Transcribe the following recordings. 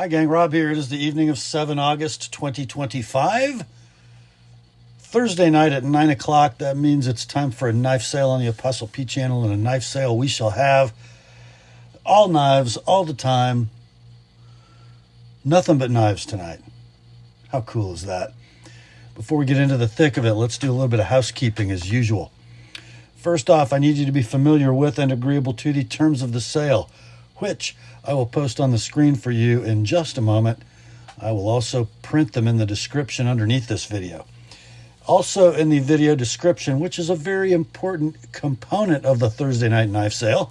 Hi gang, Rob here. It is the evening of 7 August 2025. Thursday night at 9 o'clock. That means it's time for a knife sale on the TheApostleP channel, and a knife sale we shall have. All knives, all the time. Nothing but knives tonight. How cool is that? Before we get into the thick of it, let's do a little bit of housekeeping as usual. First off, I need you to be familiar with and agreeable to the terms of the sale, which I will post on the screen for you in just a moment. I will also print them in the description underneath this video. Also in the video description, which is a very important component of the Thursday night knife sale,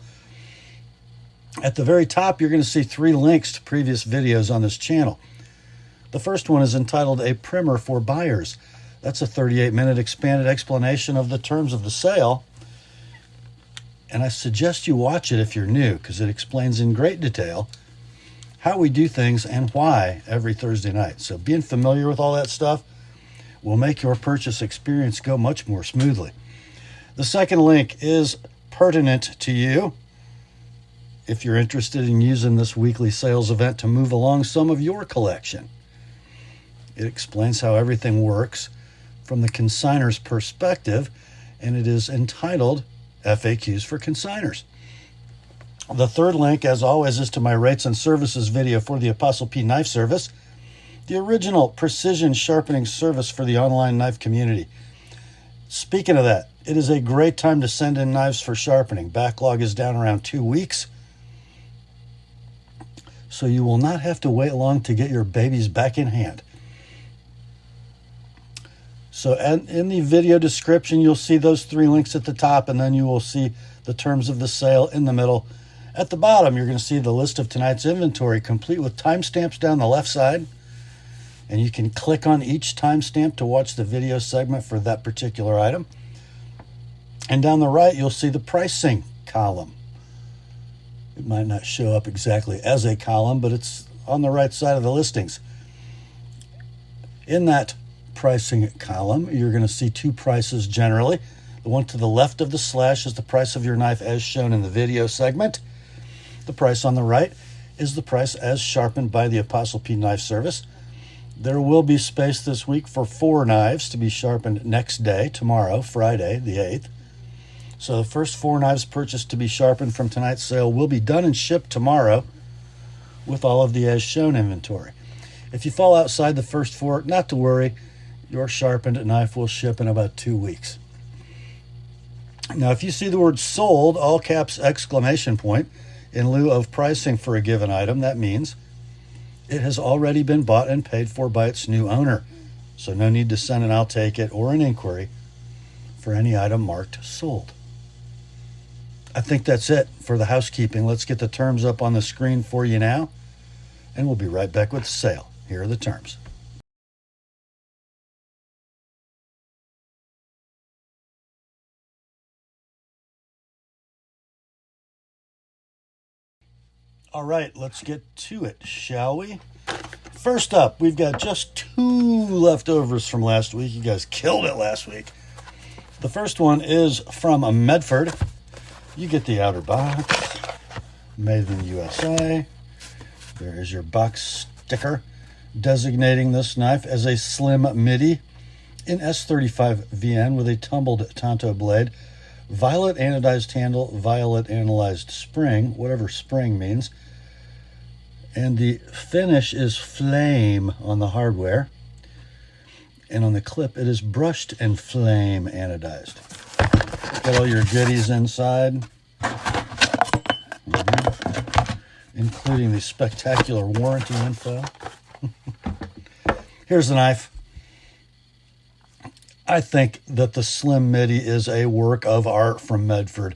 at the very top you're going to see 3 links to previous videos on this channel. The first one is entitled A Primer for Buyers. That's a 38-minute expanded explanation of the terms of the sale. And I suggest you watch it if you're new, because it explains in great detail how we do things and why every Thursday night. So being familiar with all that stuff will make your purchase experience go much more smoothly. The second link is pertinent to you if you're interested in using this weekly sales event to move along some of your collection. It explains how everything works from the consignor's perspective, and it is entitled FAQs for Consignors. The third link, as always, is to my rates and services video for the TheApostleP Knife Service, the original precision sharpening service for the online knife community. Speaking of that, it is a great time to send in knives for sharpening. Backlog is down around 2 weeks, so you will not have to wait long to get your babies back in hand. So in the video description, you'll see those 3 links at the top, and then you will see the terms of the sale in the middle. At the bottom, you're going to see the list of tonight's inventory, complete with timestamps down the left side. And you can click on each timestamp to watch the video segment for that particular item. And down the right, you'll see the pricing column. It might not show up exactly as a column, but it's on the right side of the listings. In that pricing column, you're going to see 2 prices generally. The one to the left of the slash is the price of your knife as shown in the video segment. The price on the right is the price as sharpened by the TheApostleP Knife Service. There will be space this week for 4 knives to be sharpened next day, tomorrow, Friday, the 8th. So the first 4 knives purchased to be sharpened from tonight's sale will be done and shipped tomorrow with all of the as shown inventory. If you fall outside the first 4, not to worry. Your sharpened knife will ship in about 2 weeks. Now, if you see the word sold, all caps exclamation point, in lieu of pricing for a given item, that means it has already been bought and paid for by its new owner. So no need to send an I'll take it or an inquiry for any item marked sold. I think that's it for the housekeeping. Let's get the terms up on the screen for you now, and we'll be right back with the sale. Here are the terms. All right, let's get to it, shall we? First up, we've got just 2 leftovers from last week. You guys killed it last week. The first one is from Medford. You get the outer box, made in the USA. There is your box sticker designating this knife as a slim Midi in S35 VN with a tumbled Tanto blade. Violet anodized handle, violet anodized spring, whatever spring means. And the finish is flame on the hardware. And on the clip, it is brushed and flame anodized. Got all your goodies inside, including the spectacular warranty info. Here's the knife. I think that the Slim Midi is a work of art from Medford.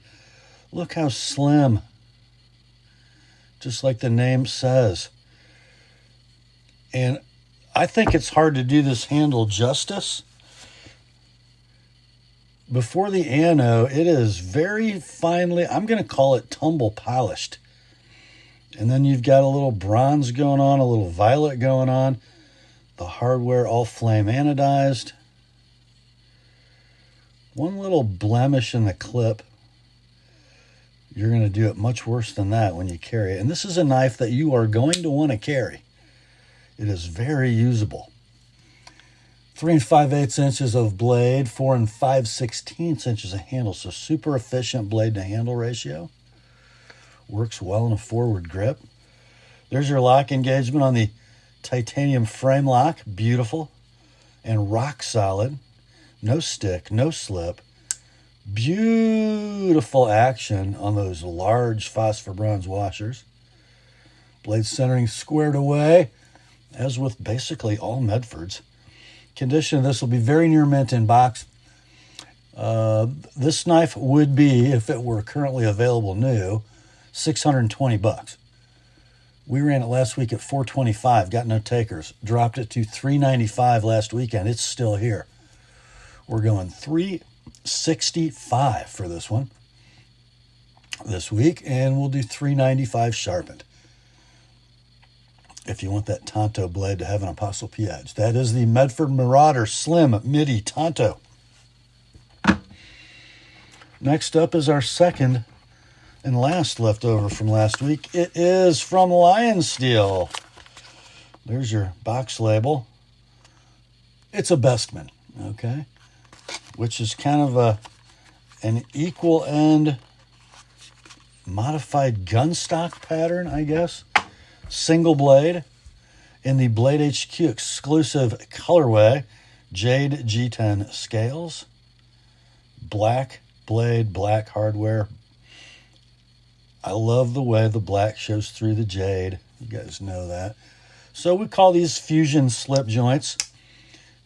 Look how slim, just like the name says. And I think it's hard to do this handle justice. Before the ano, it is very finely, I'm going to call it tumble polished. And then you've got a little bronze going on, a little violet going on. The hardware all flame anodized. One little blemish in the clip. You're going to do it much worse than that when you carry it. And this is a knife that you are going to want to carry. It is very usable. 3 5/8 inches of blade, 4 5/16 inches of handle. So super efficient blade to handle ratio. Works well in a forward grip. There's your lock engagement on the titanium frame lock. Beautiful and rock solid. No stick, no slip. Beautiful action on those large phosphor bronze washers. Blade centering squared away, as with basically all Medfords. Condition of this will be very near mint in box. This knife would be, if it were currently available new, $620. We ran it last week at $425, got no takers. Dropped it to $395 last weekend. It's still here. We're going $365 for this one this week, and we'll do $395 sharpened. If you want that Tanto blade to have an Apostle P edge. That is the Medford Marauder Slim Midi Tanto. Next up is our second and last leftover from last week. It is from Lionsteel. There's your box label. It's a Bestman, okay? Which is kind of an equal end modified gun stock pattern, I guess. Single blade in the Blade HQ exclusive colorway. Jade G10 scales. Black blade, black hardware. I love the way the black shows through the jade. You guys know that. So we call these fusion slip joints.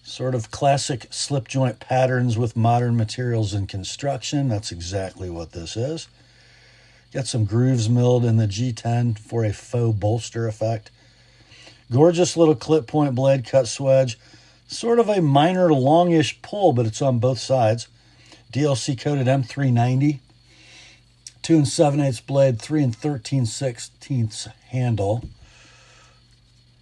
Sort of classic slip joint patterns with modern materials and construction. That's exactly what this is. Got some grooves milled in the G10 for a faux bolster effect. Gorgeous little clip point blade cut swedge. Sort of a minor longish pull, but it's on both sides. DLC coated M390. 2 7/8 blade, 3 13/16 handle.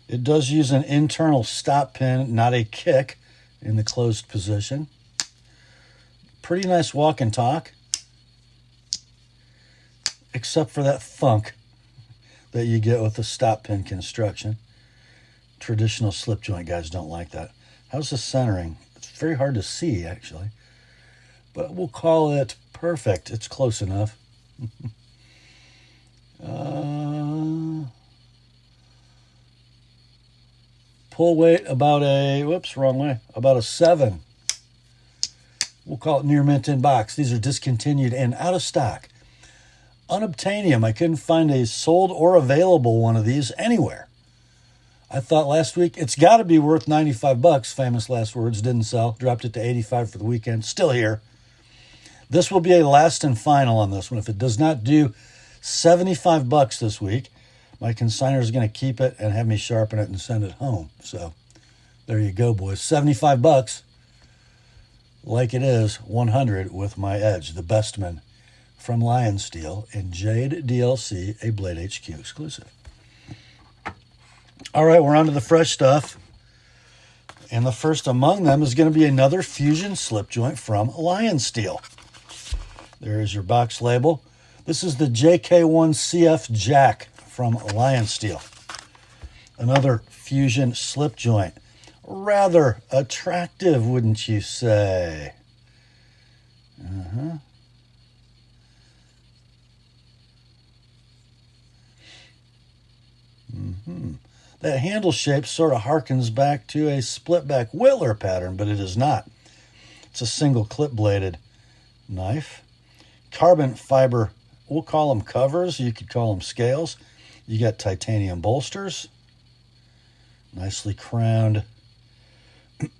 It does use an internal stop pin, not a kick, in the closed position. Pretty nice walk and talk, except for that thunk that you get with the stop pin construction. Traditional slip joint guys don't like that. How's the centering? It's very hard to see, actually, but we'll call it perfect. It's close enough. Pull weight about about a 7. We'll call it near mint in box. These are discontinued and out of stock. Unobtainium. I couldn't find a sold or available one of these anywhere. I thought last week it's got to be worth $95. Famous last words. Didn't sell. Dropped it to $85 for the weekend. Still here. This will be a last and final on this one. If it does not do $75 this week, my consignor is going to keep it and have me sharpen it and send it home. So there you go, boys. $75, like it is, 100 with my edge, the Bestman from Lionsteel in Jade DLC, a Blade HQ exclusive. All right, we're on to the fresh stuff. And the first among them is going to be another fusion slip joint from Lionsteel. There is your box label. This is the JK1CF Jack from Lionsteel. Another fusion slip joint. Rather attractive, wouldn't you say? That handle shape sort of harkens back to a split-back Whittler pattern, but it is not. It's a single clip-bladed knife. Carbon fiber, we'll call them covers. You could call them scales. You got titanium bolsters. Nicely crowned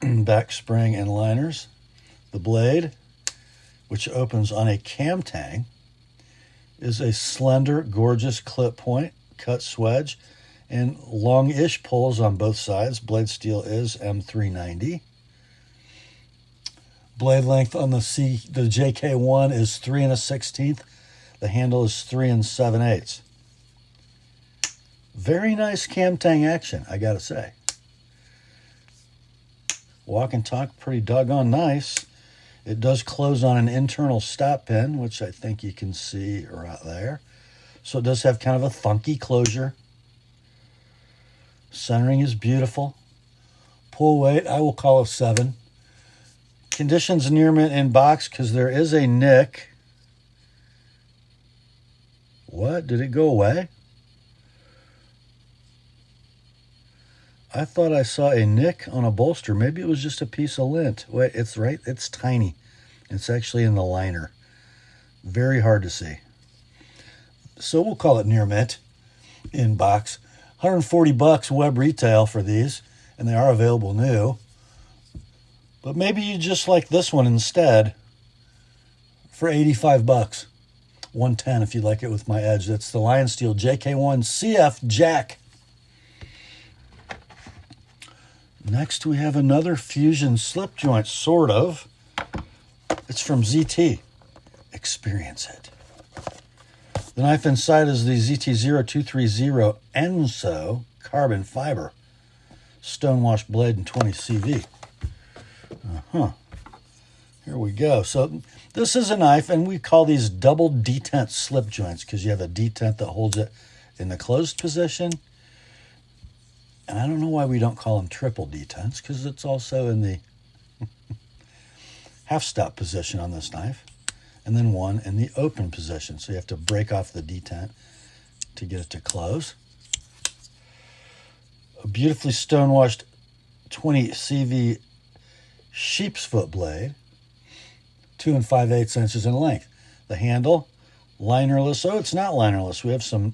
back spring and liners. The blade, which opens on a cam tang, is a slender, gorgeous clip point, cut swedge, and long-ish pulls on both sides. Blade steel is M390. Blade length on the JK1 is 3 1/16. The handle is 3 7/8. Very nice cam tang action, I gotta say. Walk and talk, pretty doggone nice. It does close on an internal stop pin, which I think you can see right there. So it does have kind of a funky closure. Centering is beautiful. Pull weight, I will call a 7. Conditions near mint in box because there is a nick. What? Did it go away? I thought I saw a nick on a bolster. Maybe it was just a piece of lint. Wait, it's right. It's tiny. It's actually in the liner. Very hard to see. So we'll call it near mint in box. $140 web retail for these, and they are available new. But maybe you just like this one instead for $85. $110 if you like it with my edge. That's the Lionsteel JK1 CF Jack. Next we have another fusion slip joint, sort of. It's from ZT. Experience it. The knife inside is the ZT0230 Anso carbon fiber stonewashed blade in 20 CV. Here we go. So this is a knife, and we call these double detent slip joints because you have a detent that holds it in the closed position. And I don't know why we don't call them triple detents because it's also in the half stop position on this knife. And then one in the open position. So you have to break off the detent to get it to close. A beautifully stonewashed 20 CV sheep's foot blade, 2 5/8 inches in length. The handle, linerless. Oh, it's not linerless. We have some,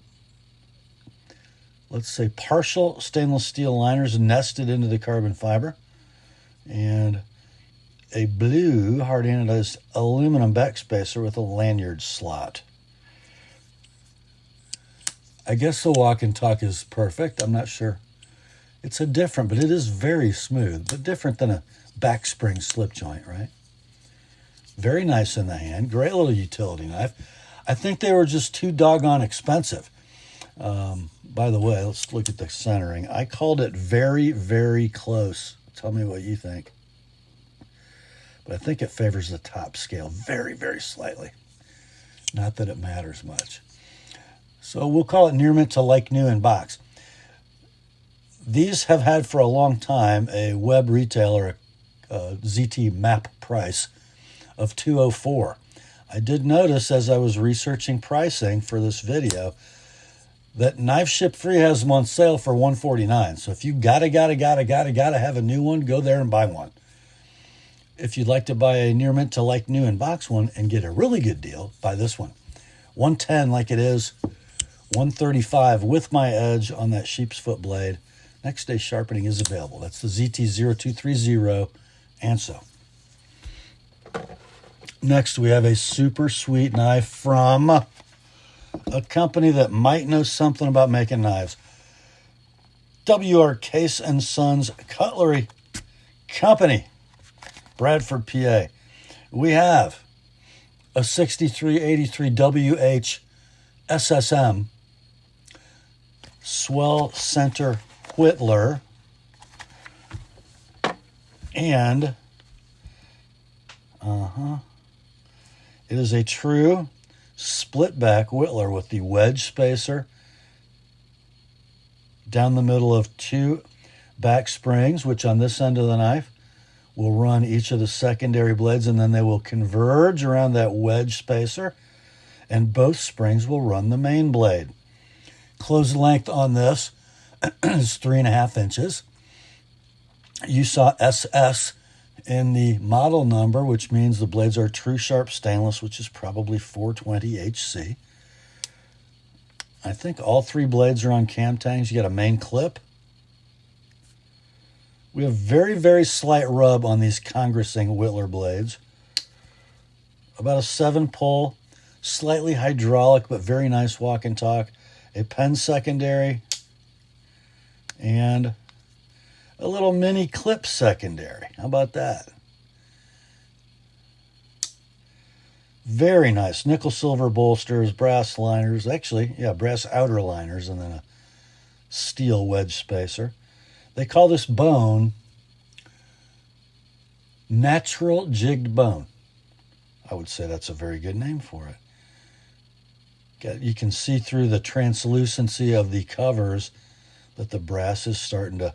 let's say, partial stainless steel liners nested into the carbon fiber. And a blue hard anodized aluminum backspacer with a lanyard slot. I guess the walk and talk is perfect. I'm not sure. It's a different, but it is very smooth, but different than a back spring slip joint, right? Very nice in the hand. Great little utility knife. I think they were just too doggone expensive. By the way, let's look at the centering. I called it very, very close. Tell me what you think. But I think it favors the top scale very, very slightly. Not that it matters much. So we'll call it near mint to like new in box. These have had for a long time a web retailer, ZT map price of $204. I did notice as I was researching pricing for this video that Knife Ship Free has them on sale for $149. So if you gotta have a new one, go there and buy one. If you'd like to buy a near mint to like new in box one and get a really good deal, buy this one. $110 like it is, $135 with my edge on that sheep's foot blade. Next day sharpening is available. That's the ZT0230 Anso. Next, we have a super sweet knife from a company that might know something about making knives. WR Case and Sons Cutlery Company, Bradford, PA. We have a 6383 WH SSM Swell Center Whittler, and it is a true split back Whittler with the wedge spacer down the middle of 2 back springs, which on this end of the knife will run each of the secondary blades, and then they will converge around that wedge spacer, and both springs will run the main blade. Closed length on this is 3.5 inches. You saw SS in the model number, which means the blades are true sharp stainless, which is probably 420 HC. I think all 3 blades are on cam tangs. You got a main clip. We have very, very slight rub on these congressing Whittler blades. About a 7 pull, slightly hydraulic, but very nice walk and talk. A pen secondary, and a little mini clip secondary. How about that? Very nice. Nickel silver bolsters, brass liners. Actually, yeah, brass outer liners, and then a steel wedge spacer. They call this bone natural jigged bone. I would say that's a very good name for it. You can see through the translucency of the covers that the brass is starting to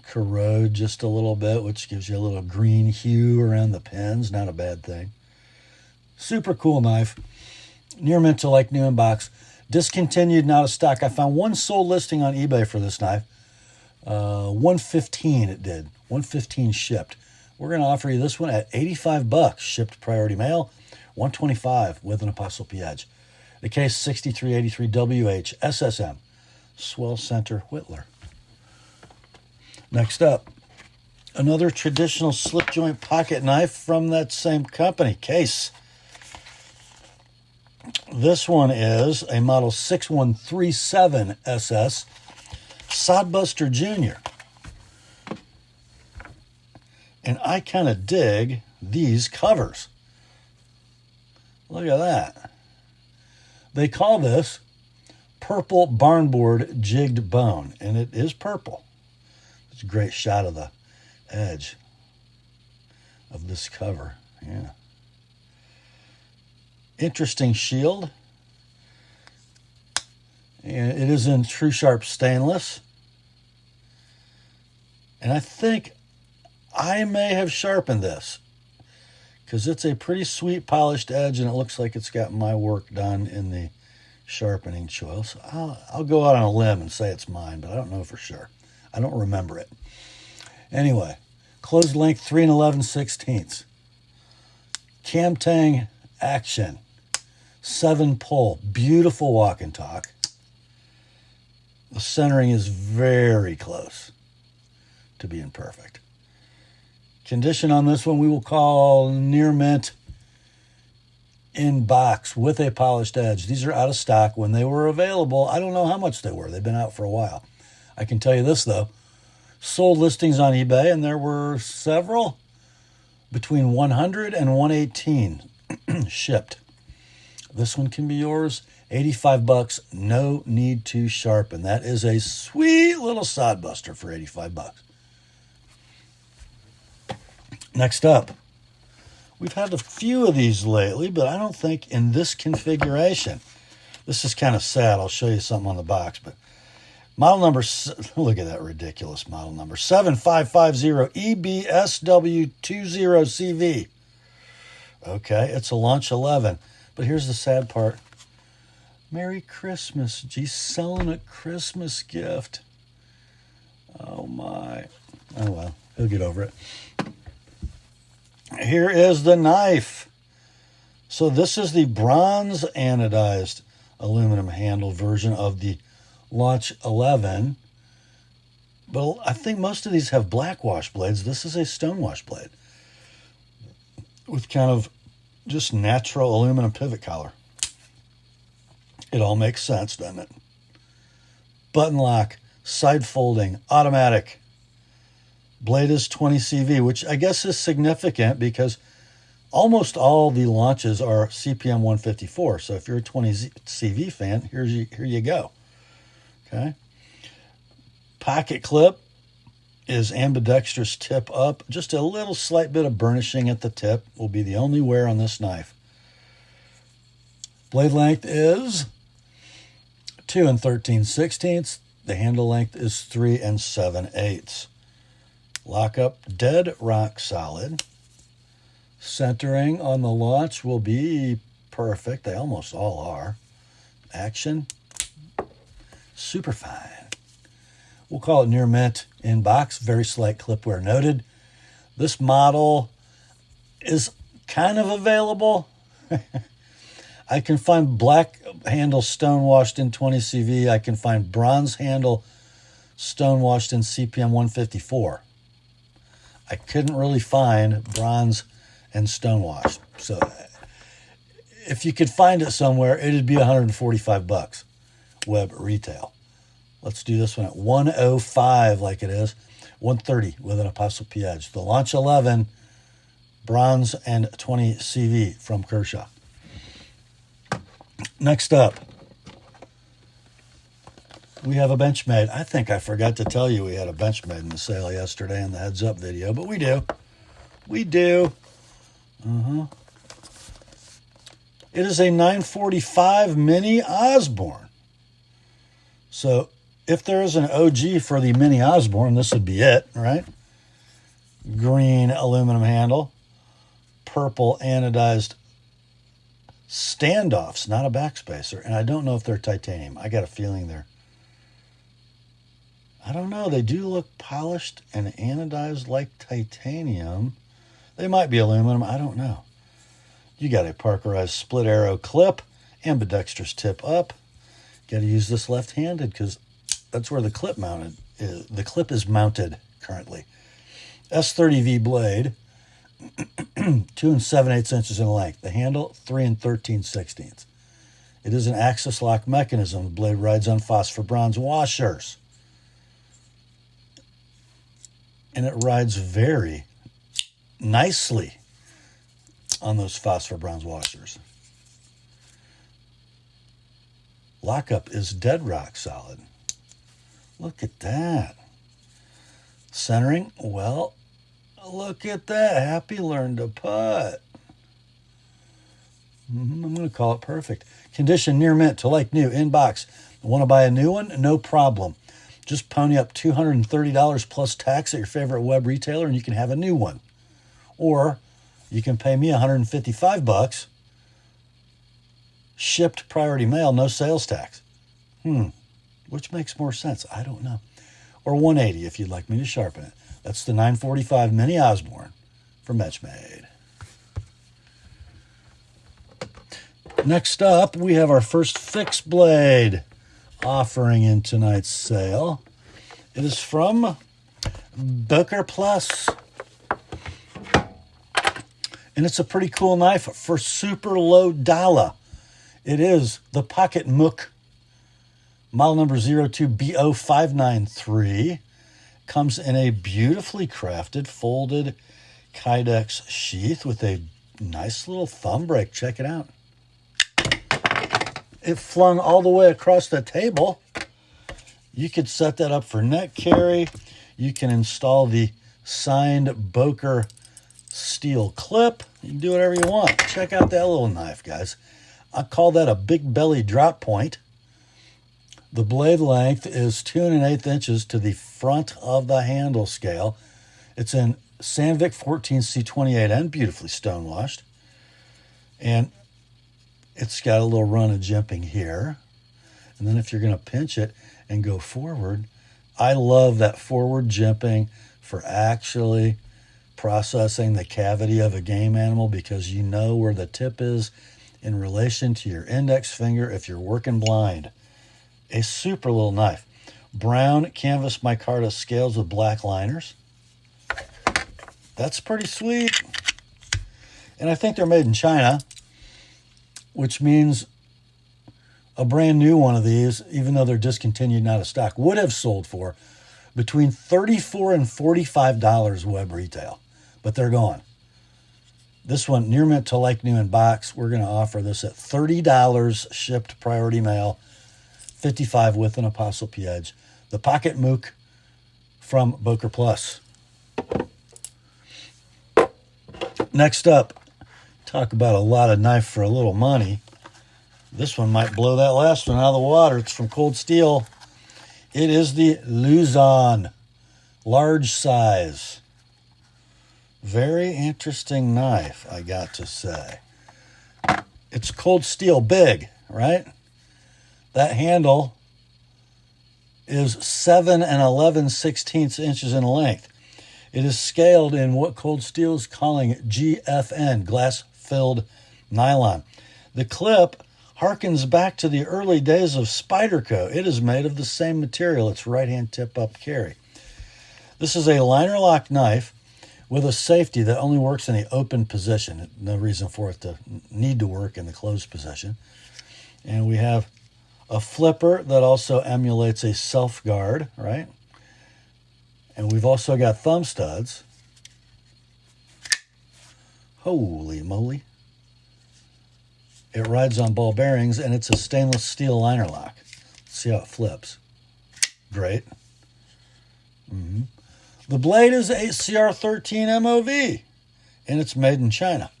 corrode just a little bit, which gives you a little green hue around the pins. Not a bad thing. Super cool knife. Near mint to like new in box. Discontinued, not a stock. I found one sold listing on eBay for this knife. $115 it did. $115 shipped. We're going to offer you this one at $85 shipped priority mail. $125 with an ApostleP edge. The case 6383WH SSM. Swell Center Whittler. Next up, another traditional slip joint pocket knife from that same company. Case. This one is a model 6137 SS Sodbuster Jr. And I kind of dig these covers. Look at that. They call this purple barnboard jigged bone, and it is purple. It's a great shot of the edge of this cover. Yeah. Interesting shield. And it is in true sharp stainless. And I think I may have sharpened this because it's a pretty sweet polished edge, and it looks like it's got my work done in the sharpening choice. I'll go out on a limb and say it's mine, but I don't know for sure. I don't remember it. Anyway, closed length 3 11/16. Camtang action. 7 pull. Beautiful walk and talk. The centering is very close to being perfect. Condition on this one we will call near mint in box with a polished edge. These are out of stock. When they were available, I don't know how much they were. They've been out for a while. I can tell you this, though. Sold listings on eBay, and there were several between 100 and 118 shipped. This one can be yours. $85. No need to sharpen. That is a sweet little sodbuster for $85. Next up, we've had a few of these lately, but I don't think in this configuration. This is kind of sad. I'll show you something on the box, but model number, look at that ridiculous model number, 7550 EBSW20CV. Okay, it's a launch 11, but here's the sad part. Merry Christmas. Geez, selling a Christmas gift. Oh, my. Oh, well, he'll get over it. Here is the knife. So this is the bronze anodized aluminum handle version of the Launch 11. But I think most of these have black wash blades. This is a stone wash blade with kind of just natural aluminum pivot collar. It all makes sense, doesn't it? Button lock, side folding, automatic. Blade is 20 CV, which I guess is significant because almost all the launches are CPM 154. So if you're a 20 CV fan, here you go. Okay. Pocket clip is ambidextrous tip up. Just a little slight bit of burnishing at the tip will be the only wear on this knife. Blade length is 2 13/16. The handle length is 3 7/8. Lockup dead rock solid. Centering on the launch will be perfect. They almost all are. Action, super fine. We'll call it near mint in box. Very slight clip wear noted. This model is kind of available. I can find black handle stonewashed in 20 CV. I can find bronze handle stonewashed in CPM 154. I couldn't really find bronze and stonewashed. So if you could find it somewhere, it'd be $145 web retail. Let's do this one at $105 like it is. $130 with an ApostleP edge. The Launch 11, bronze and 20 CV from Kershaw. Next up, we have a Benchmade. I think I forgot to tell you we had a Benchmade in the sale yesterday in the heads up video, but we do. We do. It is a 945 mini Osborne. So if there is an OG for the Mini Osborne, this would be it, right? Green aluminum handle, purple anodized standoffs, not a backspacer. And I don't know if they're titanium. I got a feeling they're, I don't know. They do look polished and anodized like titanium. They might be aluminum. I don't know. You got a Parkerized split arrow clip, ambidextrous tip up. Got to use this left-handed because that's where the clip mounted is. The clip is mounted currently. S30V blade, 2 7/8 inches in length. The handle, 3 13/16. It is an axis lock mechanism. The blade rides on phosphor bronze washers. And it rides very nicely on those phosphor bronze washers. Lockup is dead rock solid. Look at that. Centering, well, look at that. Happy learned to putt. I'm going to call it perfect. Condition near mint to like new, in box. Want to buy a new one? No problem. Just pony up $230 plus tax at your favorite web retailer and you can have a new one. Or you can pay me $155, shipped priority mail, no sales tax. Which makes more sense? I don't know. Or $180 if you'd like me to sharpen it. That's the 945 Mini Osborne from Benchmade. Next up, we have our first fixed blade offering in tonight's sale. It is from Boker Plus. And it's a pretty cool knife for super low dollar. It is the Pocket Mook, model number 02BO593. Comes in a beautifully crafted folded Kydex sheath with a nice little thumb break. Check it out. It flung all the way across the table. You could set that up for net carry. You can install the signed Boker steel clip. You can do whatever you want. Check out that little knife, guys. I call that a big belly drop point. The blade length is 2 1/8 inches to the front of the handle scale. It's in Sandvik 14C28N, beautifully stonewashed. And it's got a little run of jimping here. And then if you're going to pinch it and go forward, I love that forward jimping for actually processing the cavity of a game animal because you know where the tip is in relation to your index finger if you're working blind. A super little knife. Brown canvas micarta scales with black liners. That's pretty sweet. And I think they're made in China, which means a brand new one of these, even though they're discontinued and out of stock, would have sold for between $34 and $45 web retail. But they're gone. This one, near mint to like new in box, we're going to offer this at $30 shipped priority mail, $55 with an TheApostleP Edge. The Pocket Mook from Boker Plus. Next up, talk about a lot of knife for a little money. This one might blow that last one out of the water. It's from Cold Steel. It is the Luzon, large size. Very interesting knife, I got to say. It's Cold Steel big, right? That handle is 7 11/16 inches in length. It is scaled in what Cold Steel is calling GFN, glass-filled nylon. The clip harkens back to the early days of Spyderco. It is made of the same material. It's right-hand tip-up carry. This is a liner lock knife with a safety that only works in the open position. No reason for it to need to work in the closed position. And we have a flipper that also emulates a self-guard, right? And we've also got thumb studs. Holy moly. It rides on ball bearings, and it's a stainless steel liner lock. Let's see how it flips. Great. The blade is a CR13 MOV, and it's made in China.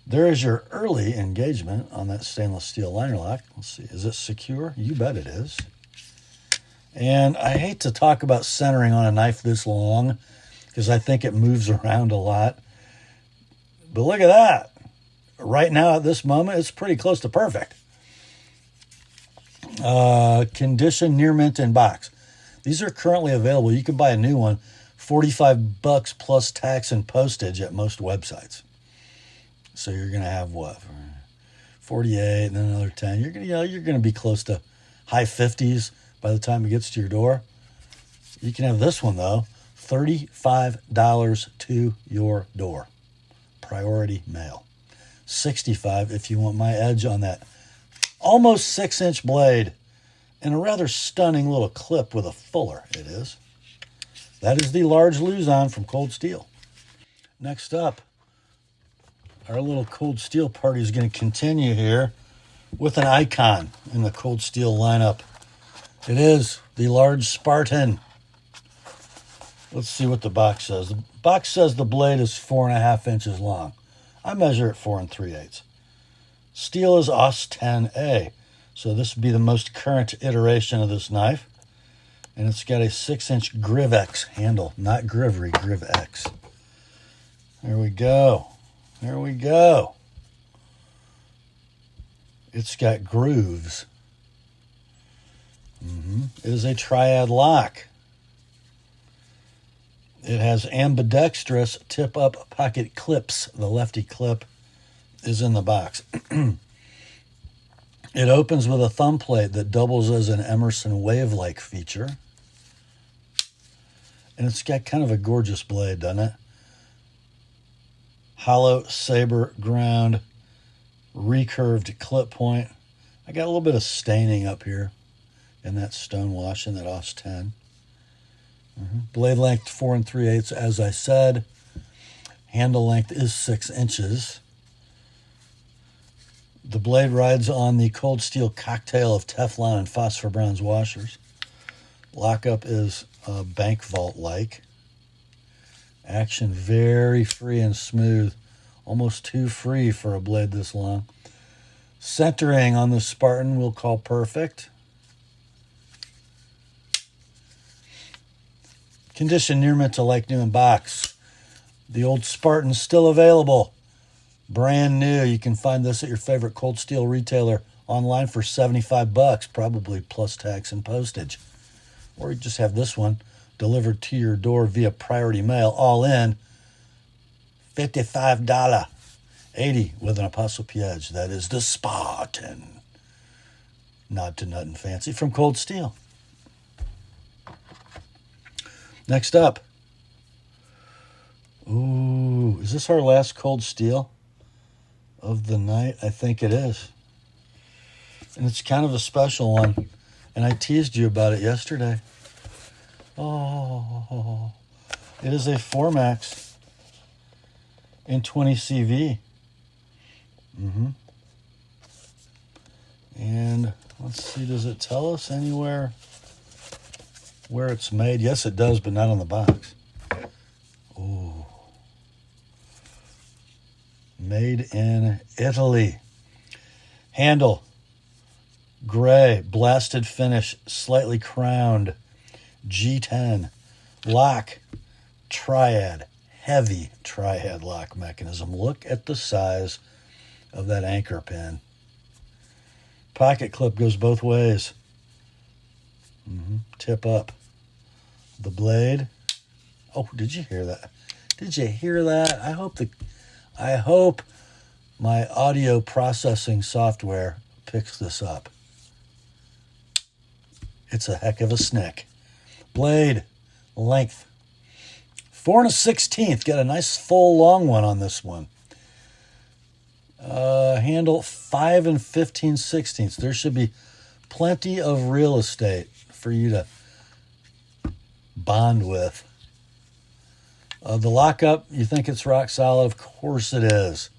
There is your early engagement on that stainless steel liner lock. Let's see, is it secure? You bet it is. And I hate to talk about centering on a knife this long because I think it moves around a lot. But look at that. Right now at this moment, it's pretty close to perfect. Condition near mint in box. These are currently available. You can buy a new one, $45 plus tax and postage at most websites. So you're going to have what? 48 and then another 10. You're going to be close to high 50s by the time it gets to your door. You can have this one though, $35 to your door. Priority mail. $65 if you want my edge on that almost 6-inch blade and a rather stunning little clip with a fuller, it is. That is the large Luzon from Cold Steel. Next up, our little Cold Steel party is going to continue here with an icon in the Cold Steel lineup. It is the large Spartan. Let's see what the box says. The box says the blade is 4.5 inches long. I measure it 4 3/8. Steel is OS 10A, so this would be the most current iteration of this knife. And it's got a 6-inch Griv-X handle, not Grivery, Griv-X. There we go. There we go. It's got grooves. It is a triad lock. It has ambidextrous tip-up pocket clips. The lefty clip is in the box. It opens with a thumb plate that doubles as an Emerson wave-like feature. And it's got kind of a gorgeous blade, doesn't it? Hollow saber ground, recurved clip point. I got a little bit of staining up here in that stone wash in that OS 10. Blade length 4 3/8, as I said. Handle length is 6 inches. The blade rides on the Cold Steel cocktail of Teflon and phosphor bronze washers. Lockup is bank vault-like. Action very free and smooth. Almost too free for a blade this long. Centering on the Spartan we'll call perfect. Condition near mint to like new in box. The old Spartan's still available. Brand new. You can find this at your favorite Cold Steel retailer online for $75, probably plus tax and postage. Or you just have this one delivered to your door via priority mail, all in $55. 80 with an ApostleP edge. That is the Spartan. Nod to Nut and Fancy from Cold Steel. Next up. Ooh, is this our last Cold Steel of the night? I think it is. And it's kind of a special one. And I teased you about it yesterday. Oh, it is a 4max in 20 CV. And let's see, does it tell us anywhere where it's made? Yes, it does, but not on the box. Oh, made in Italy. Handle, gray, blasted finish, slightly crowned, G10. Lock, triad, heavy triad lock mechanism. Look at the size of that anchor pin. Pocket clip goes both ways. Tip up. The blade. Oh, did you hear that? Did you hear that? I hope my audio processing software picks this up. It's a heck of a snick. Blade length 4 1/16. Got a nice full long one on this one. Handle 5 15/16. There should be plenty of real estate for you to bond with. The lockup, you think it's rock solid? Of course it is.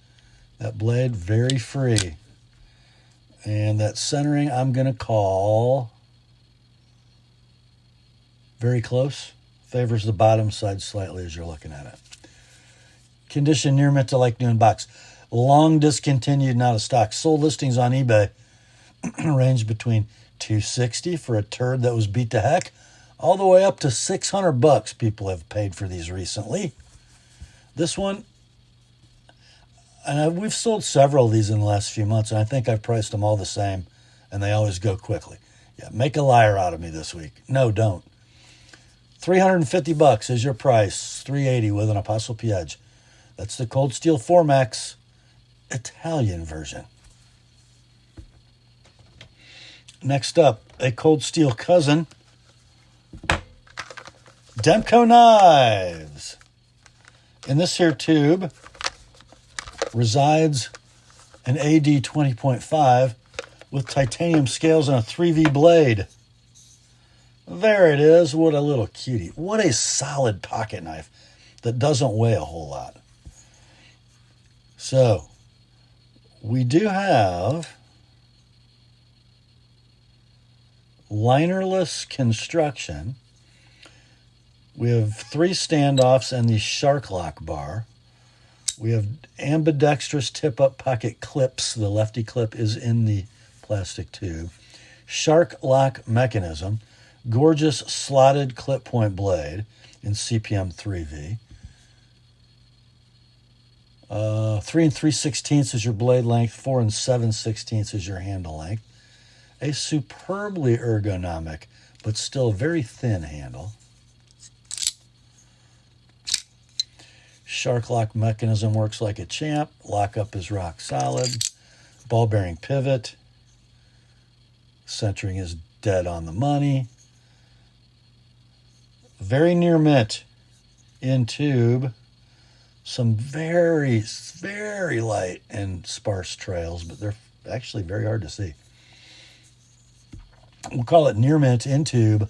That blade, very free. And that centering, I'm going to call very close. Favors the bottom side slightly as you're looking at it. Condition near mint to like new in box. Long discontinued, not a stock. Sold listings on eBay range between $260 for a turd that was beat to heck, all the way up to $600 people have paid for these recently. This one, and we've sold several of these in the last few months, and I think I've priced them all the same, and they always go quickly. Yeah, make a liar out of me this week. No, don't. $350 is your price. $380 with an ApostleP edge. That's the Cold Steel 4max Italian version. Next up, a Cold Steel cousin, Demko knives. In this here tube resides an AD 20.5 with titanium scales and a 3V blade. There it is. What a little cutie. What a solid pocket knife that doesn't weigh a whole lot. So, we do have linerless construction. We have 3 standoffs and the shark lock bar. We have ambidextrous tip-up pocket clips. The lefty clip is in the plastic tube. Shark lock mechanism. Gorgeous slotted clip point blade in CPM 3V. 3 3/16 is your blade length. 4 7/16 is your handle length. A superbly ergonomic, but still very thin handle. Shark lock mechanism works like a champ. Lockup is rock solid. Ball bearing pivot. Centering is dead on the money. Very near mint in tube. Some very, very light and sparse trails, but they're actually very hard to see. We'll call it near mint in tube.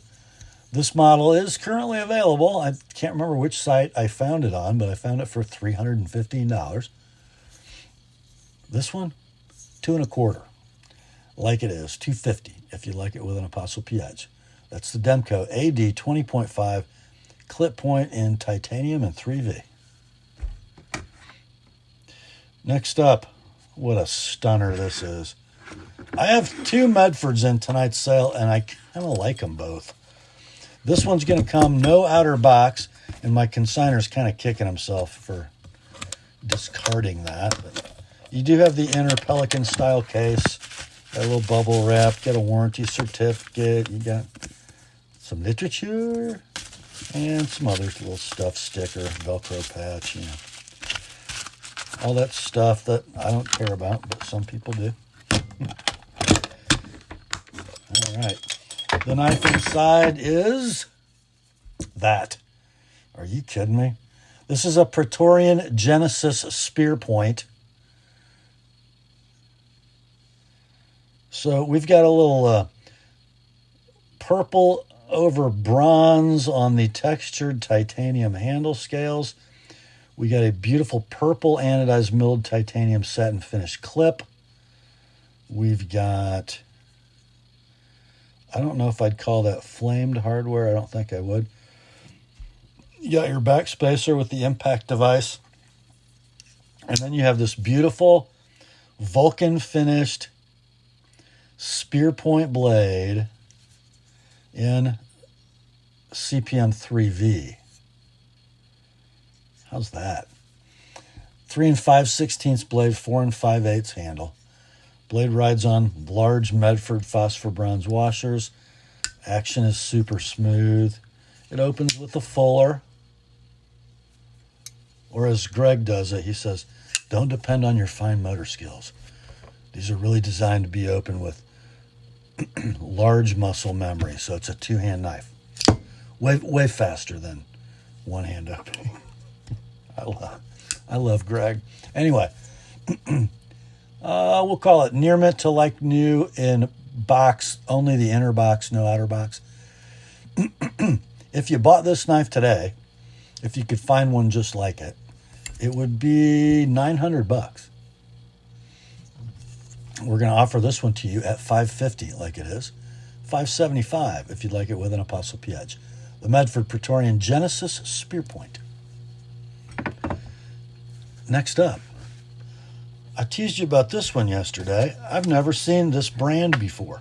This model is currently available. I can't remember which site I found it on, but I found it for $315. This one, $225. Like it is, $250 if you like it with an ApostleP edge. That's the Demko AD 20.5 clip point in titanium and 3V. Next up, what a stunner this is. I have 2 Medfords in tonight's sale, and I kind of like them both. This one's going to come no outer box, and my consignor's kind of kicking himself for discarding that. But you do have the inner Pelican-style case, got a little bubble wrap, get a warranty certificate, you got some literature, and some other little stuff, sticker, Velcro patch, you know. All that stuff that I don't care about, but some people do. All right. The knife inside is that. Are you kidding me? This is a Praetorian Genesis spear point. So we've got a little purple over bronze on the textured titanium handle scales. We got a beautiful purple anodized milled titanium satin finish clip. We've got, I don't know if I'd call that flamed hardware. I don't think I would. You got your back spacer with the impact device. And then you have this beautiful Vulcan finished spear point blade in CPM 3V. How's that? 3 5/16 blade, 4 5/8 handle. Blade rides on large Medford phosphor bronze washers. Action is super smooth. It opens with a fuller. Or as Greg does it, he says, don't depend on your fine motor skills. These are really designed to be open with large muscle memory. So it's a 2-hand knife. Way faster than 1-hand opening. I love Greg. Anyway, we'll call it near mint to like new in box, only the inner box, no outer box. If you bought this knife today, if you could find one just like it, it would be $900. We're going to offer this one to you at $550 like it is. $575 if you'd like it with an ApostleP edge. The Medford Praetorian Genesis Spear Point. Next up, I teased you about this one yesterday. I've never seen this brand before.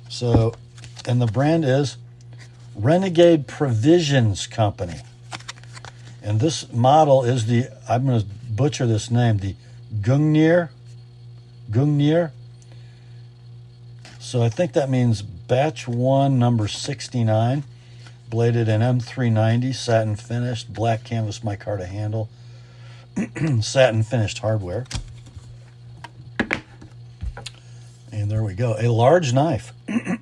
So, and the brand is Renegade Provisions Company. And this model is the, I'm going to butcher this name, the Gungnir. So I think that means batch 1, number 69. Bladed in M390, satin finished, black canvas micarta handle, satin finished hardware. And there we go. A large knife. 5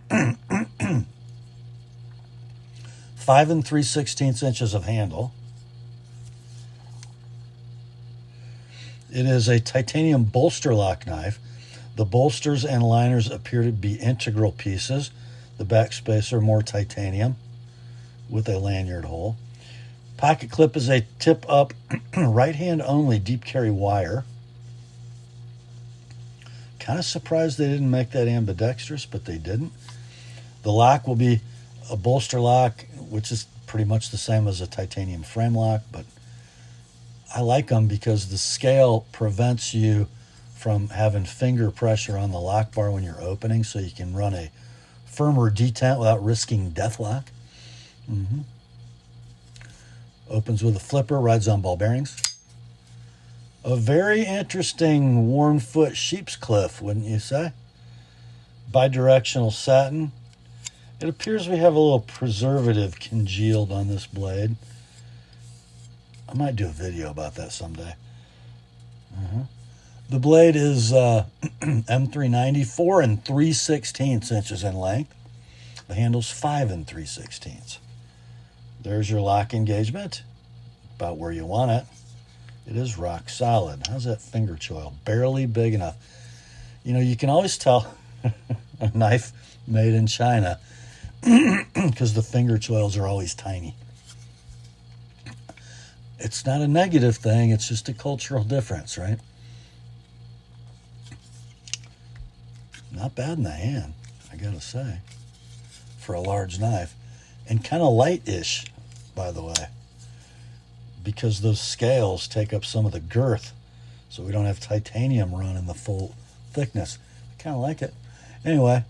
3/16 inches of handle. It is a titanium bolster lock knife. The bolsters and liners appear to be integral pieces. The back spacer more titanium with a lanyard hole. Pocket clip is a tip up right hand only deep carry wire. Kind of surprised they didn't make that ambidextrous, but they didn't. The lock will be a bolster lock, which is pretty much the same as a titanium frame lock, but I like them because the scale prevents you from having finger pressure on the lock bar when you're opening, so you can run a firmer detent without risking death lock. Opens with a flipper, rides on ball bearings. A very interesting worn foot sheep's cliff, wouldn't you say? Bidirectional satin. It appears we have a little preservative congealed on this blade. I might do a video about that someday. The blade is M390, 4 3/16 inches in length. The handle's 5 3/16. There's your lock engagement, about where you want it. It is rock solid. How's that finger choil? Barely big enough. You know, you can always tell a knife made in China because the finger choils are always tiny. It's not a negative thing, it's just a cultural difference, right? Not bad in the hand, I gotta say, for a large knife. And kind of light-ish, by the way, because those scales take up some of the girth, so we don't have titanium running the full thickness. I kind of like it. Anyway,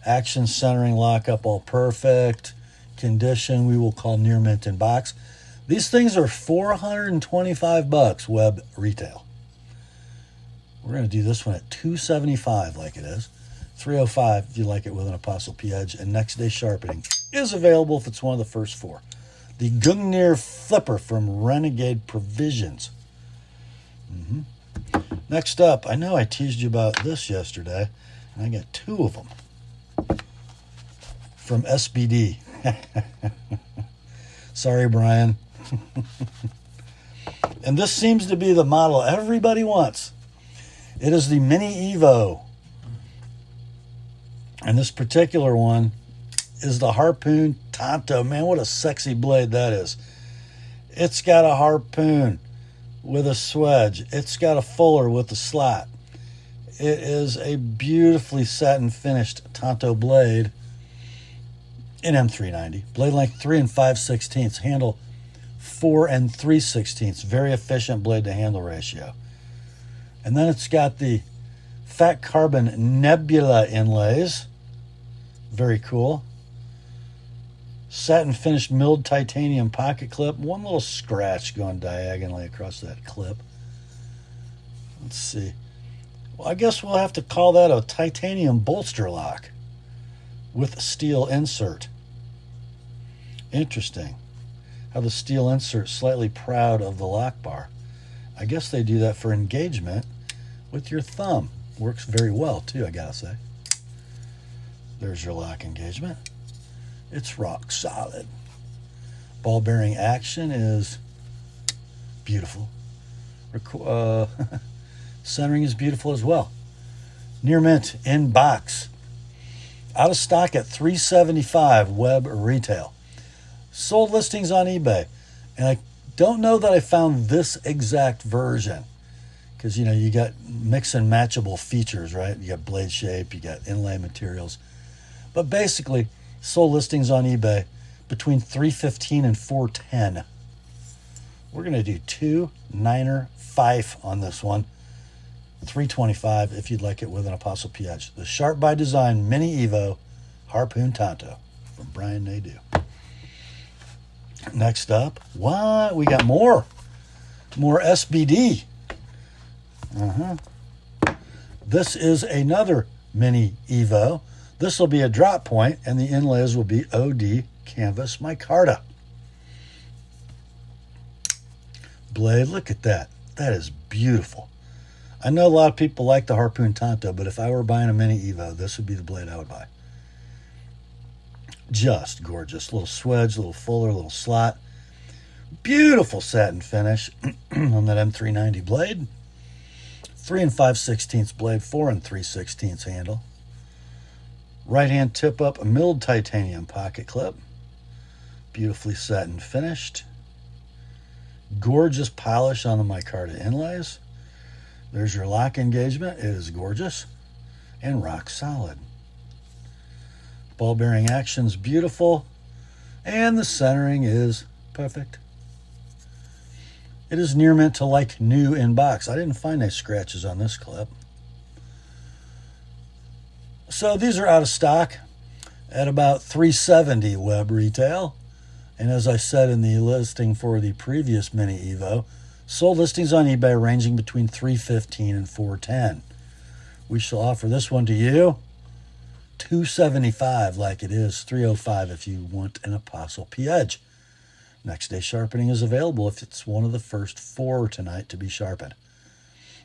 action, centering, lockup, all perfect. Condition, we will call near mint in box. These things are $425 web retail. We're going to do this one at $275 like it is. $305 if you like it with an ApostleP edge, and next day sharpening is available if it's one of the first 4. The Gungnir flipper from Renegade Provisions. Next up, I know I teased you about this yesterday, and I got 2 of them from SBD. Sorry, Brian. And this seems to be the model everybody wants. It is the Mini Evo. And this particular one is the Harpoon Tanto. Man, what a sexy blade that is. It's got a harpoon with a swedge. It's got a fuller with a slot. It is a beautifully satin finished Tanto blade in M390. Blade length 3 5/16. Handle 4 3/16. Very efficient blade to handle ratio. And then it's got the fat carbon nebula inlays. Very cool. Satin finished milled titanium pocket clip. One little scratch going diagonally across that clip. Let's see. Well, I guess we'll have to call that a titanium bolster lock with a steel insert. Interesting. How the steel insert slightly proud of the lock bar. I guess they do that for engagement with your thumb. Works very well too, I gotta say. There's your lock engagement. It's rock solid. Ball bearing action is beautiful. Centering is beautiful as well. Near mint in box. Out of stock at $375 web retail. Sold listings on eBay. And I don't know that I found this exact version. Because, you know, you got mix and matchable features, right? You got blade shape, you got inlay materials. But basically, sold listings on eBay between $315 and $410. We're going to do 2 9er fife on this one. $325 if you'd like it with an ApostleP edge. The Sharp by Design Mini Evo Harpoon Tanto from Brian Nadeau. Next up, what? We got more SBD. This is another Mini Evo. This will be a drop point, and the inlays will be OD Canvas Micarta. Blade, look at that. That is beautiful. I know a lot of people like the Harpoon Tanto, but if I were buying a Mini Evo, this would be the blade I would buy. Just gorgeous. Little swedge, little fuller, little slot. Beautiful satin finish on that M390 blade. 3 5/16 blade, 4 3/16 handle. Right hand tip up, milled titanium pocket clip. Beautifully satin finished. Gorgeous polish on the micarta inlays. There's your lock engagement. It is gorgeous and rock solid. Ball bearing action's beautiful, and the centering is perfect. It is near mint to like new in box. I didn't find any scratches on this clip. So these are out of stock at about $370 web retail. And as I said in the listing for the previous Mini Evo, sold listings on eBay ranging between $315 and $410. We shall offer this one to you $275 like it is, $305 if you want an ApostleP edge. Next day sharpening is available if it's one of the first 4 tonight to be sharpened.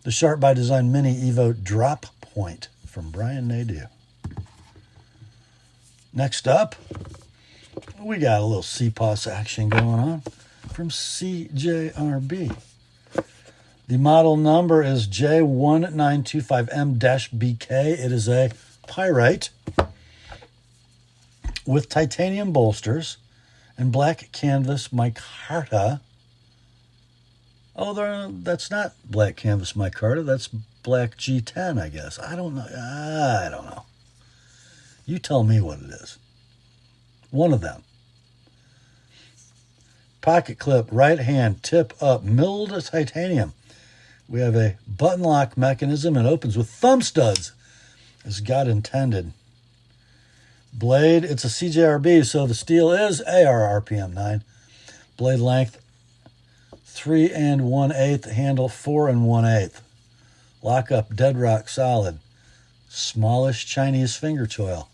The Sharp by Design Mini Evo Drop Point from Brian Nadeau. Next up, we got a little CPOS action going on from CJRB. The model number is J1925M-BK. It is a Pyrite with titanium bolsters and black canvas micarta. Oh, that's not black canvas micarta. That's black G10, I guess. I don't know. You tell me what it is. One of them. Pocket clip, right hand, tip up, milled titanium. We have a button lock mechanism and opens with thumb studs, as God intended. Blade, it's a CJRB, so the steel is AR RPM 9. Blade length, 3 1/8, handle 4 1/8. Lock up, dead rock solid. Smallish Chinese finger choil.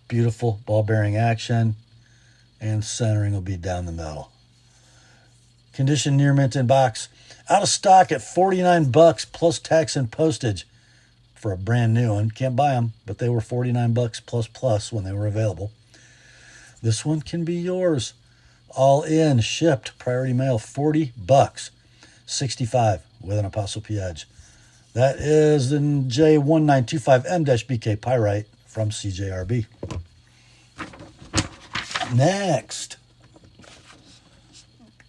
Beautiful ball bearing action, and centering will be down the middle. Condition near mint in box. Out of stock at $49 plus tax and postage for a brand new one. Can't buy them, but they were $49 plus when they were available. This one can be yours. All in, shipped, priority mail, $40, $65 with an ApostleP edge. That is the J1925M-BK Pyrite from CJRB. Next,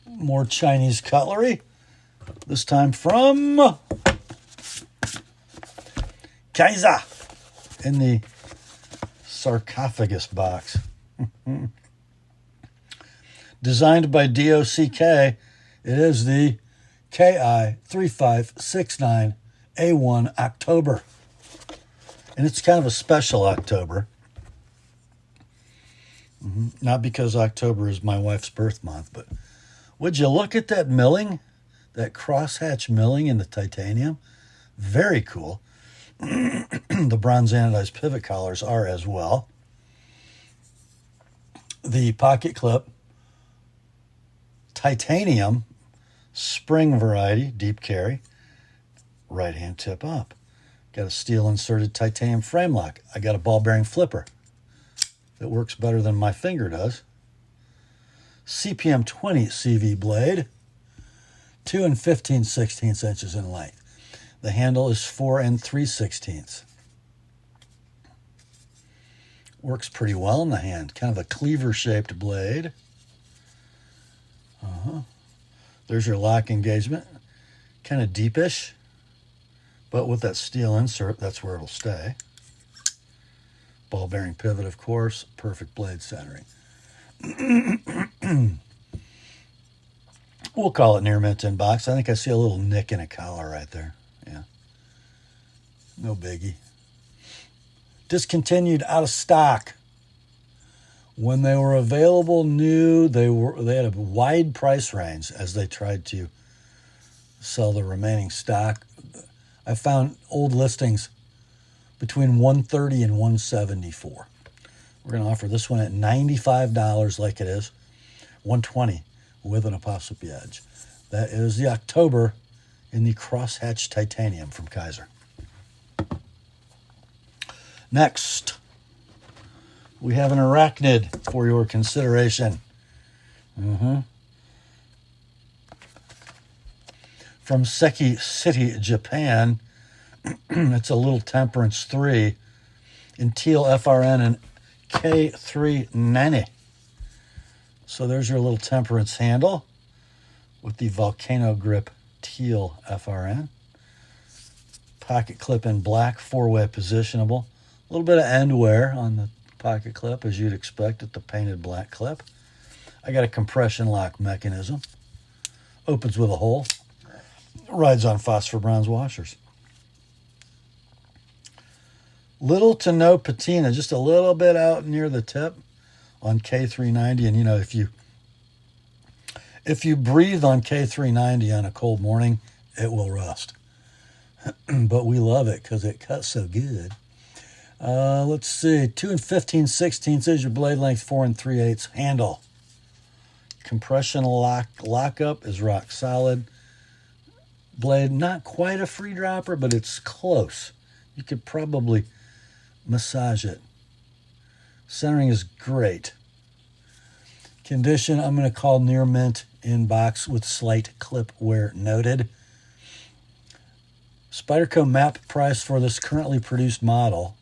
more Chinese cutlery. This time from Kizer in the sarcophagus box. Designed by DOCK, it is the KI3569A1 October. And it's kind of a special October. Not because October is my wife's birth month, but would you look at that milling? That crosshatch milling in the titanium? Very cool. The bronze anodized pivot collars are as well. The pocket clip, titanium, spring variety, deep carry, right hand tip up. Got a steel inserted titanium frame lock. I got a ball bearing flipper that works better than my finger does. CPM 20 CV blade, 2 15/16 inches in length. The handle is 4 3/16. Works pretty well in the hand. Kind of a cleaver-shaped blade. There's your lock engagement. Kind of deepish, but with that steel insert, that's where it'll stay. Ball bearing pivot, of course. Perfect blade centering. We'll call it near mint in box. I think I see a little nick in a collar right there. Yeah. No biggie. Discontinued, out of stock. When they were available new, they had a wide price range as they tried to sell the remaining stock. I found old listings between $130 and $174. We're going to offer this one at $95 like it is, $120 with an ApostleP edge. That is the October in the crosshatch titanium from Kizer. Next, we have an arachnid for your consideration. From Seki City, Japan. It's a little Temperance 3 in teal FRN and K390. So there's your little Temperance handle with the Volcano Grip teal FRN. Pocket clip in black, 4-way positionable. A little bit of end wear on the pocket clip, as you'd expect at the painted black clip. I got a compression lock mechanism. Opens with a hole. Rides on phosphor bronze washers. Little to no patina, just a little bit out near the tip on K390. And, you know, if you breathe on K390 on a cold morning, it will rust. But we love it because it cuts so good. Let's see, 2 15/16 is your blade length, 4 3/8 handle. Compression lockup is rock solid. Blade, not quite a free dropper, but it's close. You could probably massage it. Centering is great. Condition, I'm going to call near mint in box with slight clip wear noted. Spyderco map price for this currently produced model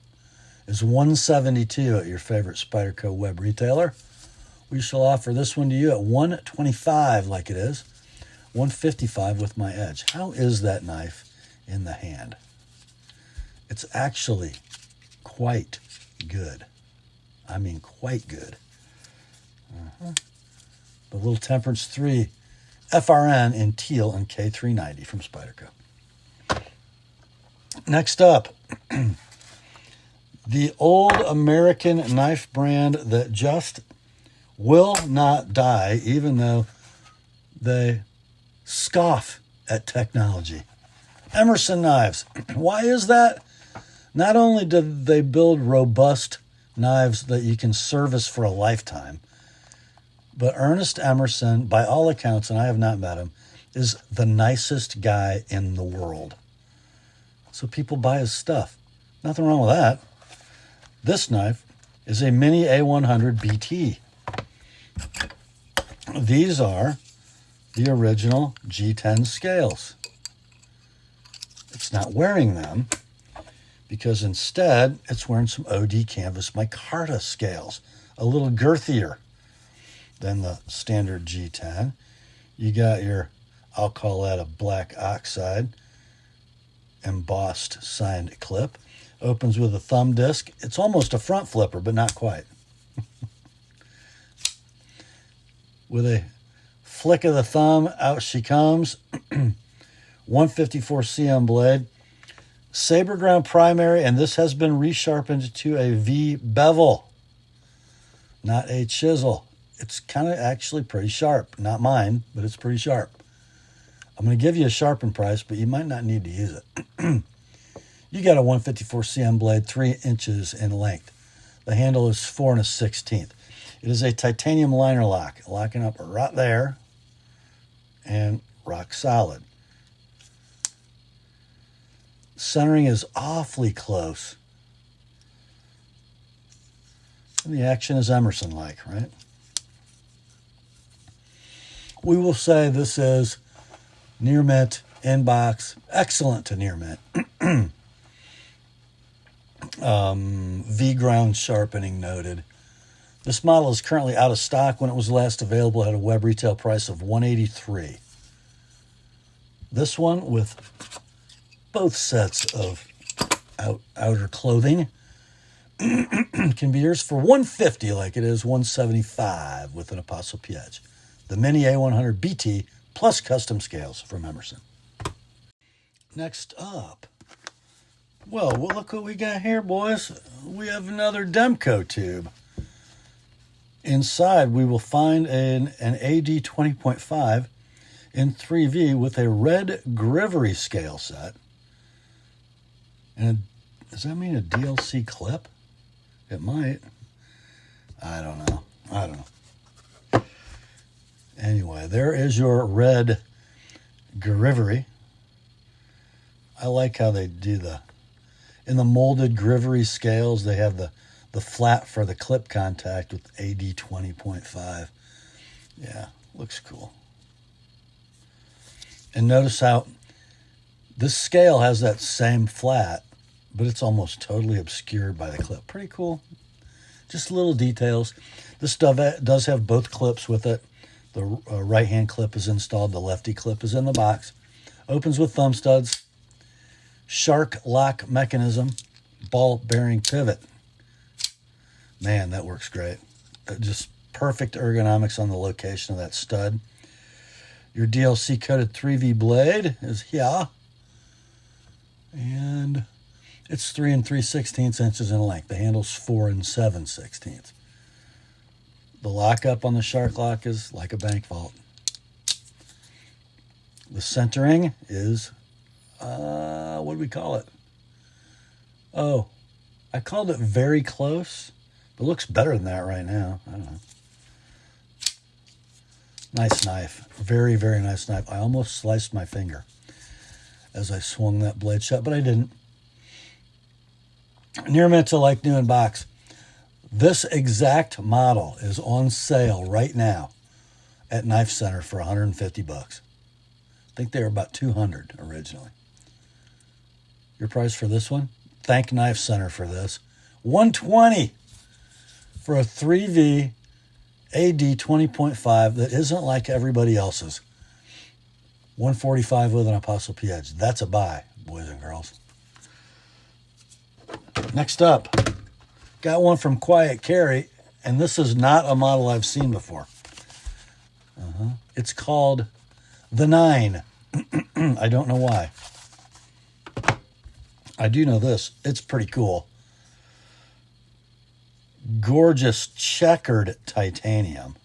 is $172 at your favorite Spyderco web retailer. We shall offer this one to you at $125 like it is, $155 with my edge. How is that knife in the hand? It's actually quite good. I mean, quite good. The little Temperance 3 FRN in teal and K390 from Spyderco. Next up, the old American knife brand that just will not die, even though they scoff at technology. Emerson knives. Why is that? Not only do they build robust knives that you can service for a lifetime, but Ernest Emerson, by all accounts, and I have not met him, is the nicest guy in the world. So people buy his stuff. Nothing wrong with that. This knife is a Mini A100 BT. These are the original G10 scales. It's not wearing them because instead it's wearing some OD Canvas micarta scales, a little girthier than the standard G10. You got your, I'll call that a black oxide embossed signed clip. Opens with a thumb disc. It's almost a front flipper, but not quite. With a flick of the thumb, out she comes. 154 cm blade. Saber ground primary, and this has been resharpened to a V bevel, not a chisel. It's kind of actually pretty sharp. Not mine, but it's pretty sharp. I'm going to give you a sharpened price, but you might not need to use it. You got a 154 cm blade, 3 inches in length. The handle is 4 1/16. It is a titanium liner lock, locking up right there and rock solid. Centering is awfully close. And the action is Emerson-like, right? We will say this is near mint, in box, excellent to near mint. V-ground sharpening noted. This model is currently out of stock. When it was last available, it had a web retail price of $183. This one with both sets of outer clothing, can be yours for $150 like it is $175 with an ApostleP edge. The Mini A100 BT plus custom scales from Emerson. Next up, well, look what we got here, boys. We have another Demko tube. Inside, we will find an AD 20.5 in 3V with a red Grivery scale set. And does that mean a DLC clip? It might. I don't know. Anyway, there is your red Grivery. I like how they do in the molded Grivery scales, they have the flat for the clip contact with AD 20.5. Yeah, looks cool. And notice how this scale has that same flat, but it's almost totally obscured by the clip. Pretty cool. Just little details. This does have both clips with it. The right-hand clip is installed. The lefty clip is in the box. Opens with thumb studs. Shark lock mechanism. Ball bearing pivot. Man, that works great. Just perfect ergonomics on the location of that stud. Your DLC coated 3V blade is here. And it's 3 3/16 inches in length. The handle's 4 7/16. The lockup on the shark lock is like a bank vault. The centering is, what do we call it? Oh, I called it very close. It looks better than that right now. I don't know. Nice knife. Very, very nice knife. I almost sliced my finger as I swung that blade shut, but I didn't. Near mint to like new in box. This exact model is on sale right now at Knife Center for $150. I think they were about $200 originally. Your price for this one? Thank Knife Center for this. $120 for a 3V AD 20.5 that isn't like everybody else's. $145 with an ApostleP edge. That's a buy, boys and girls. Next up, got one from Quiet Carry, and this is not a model I've seen before. It's called the 9. I don't know why. I do know this. It's pretty cool. Gorgeous checkered titanium.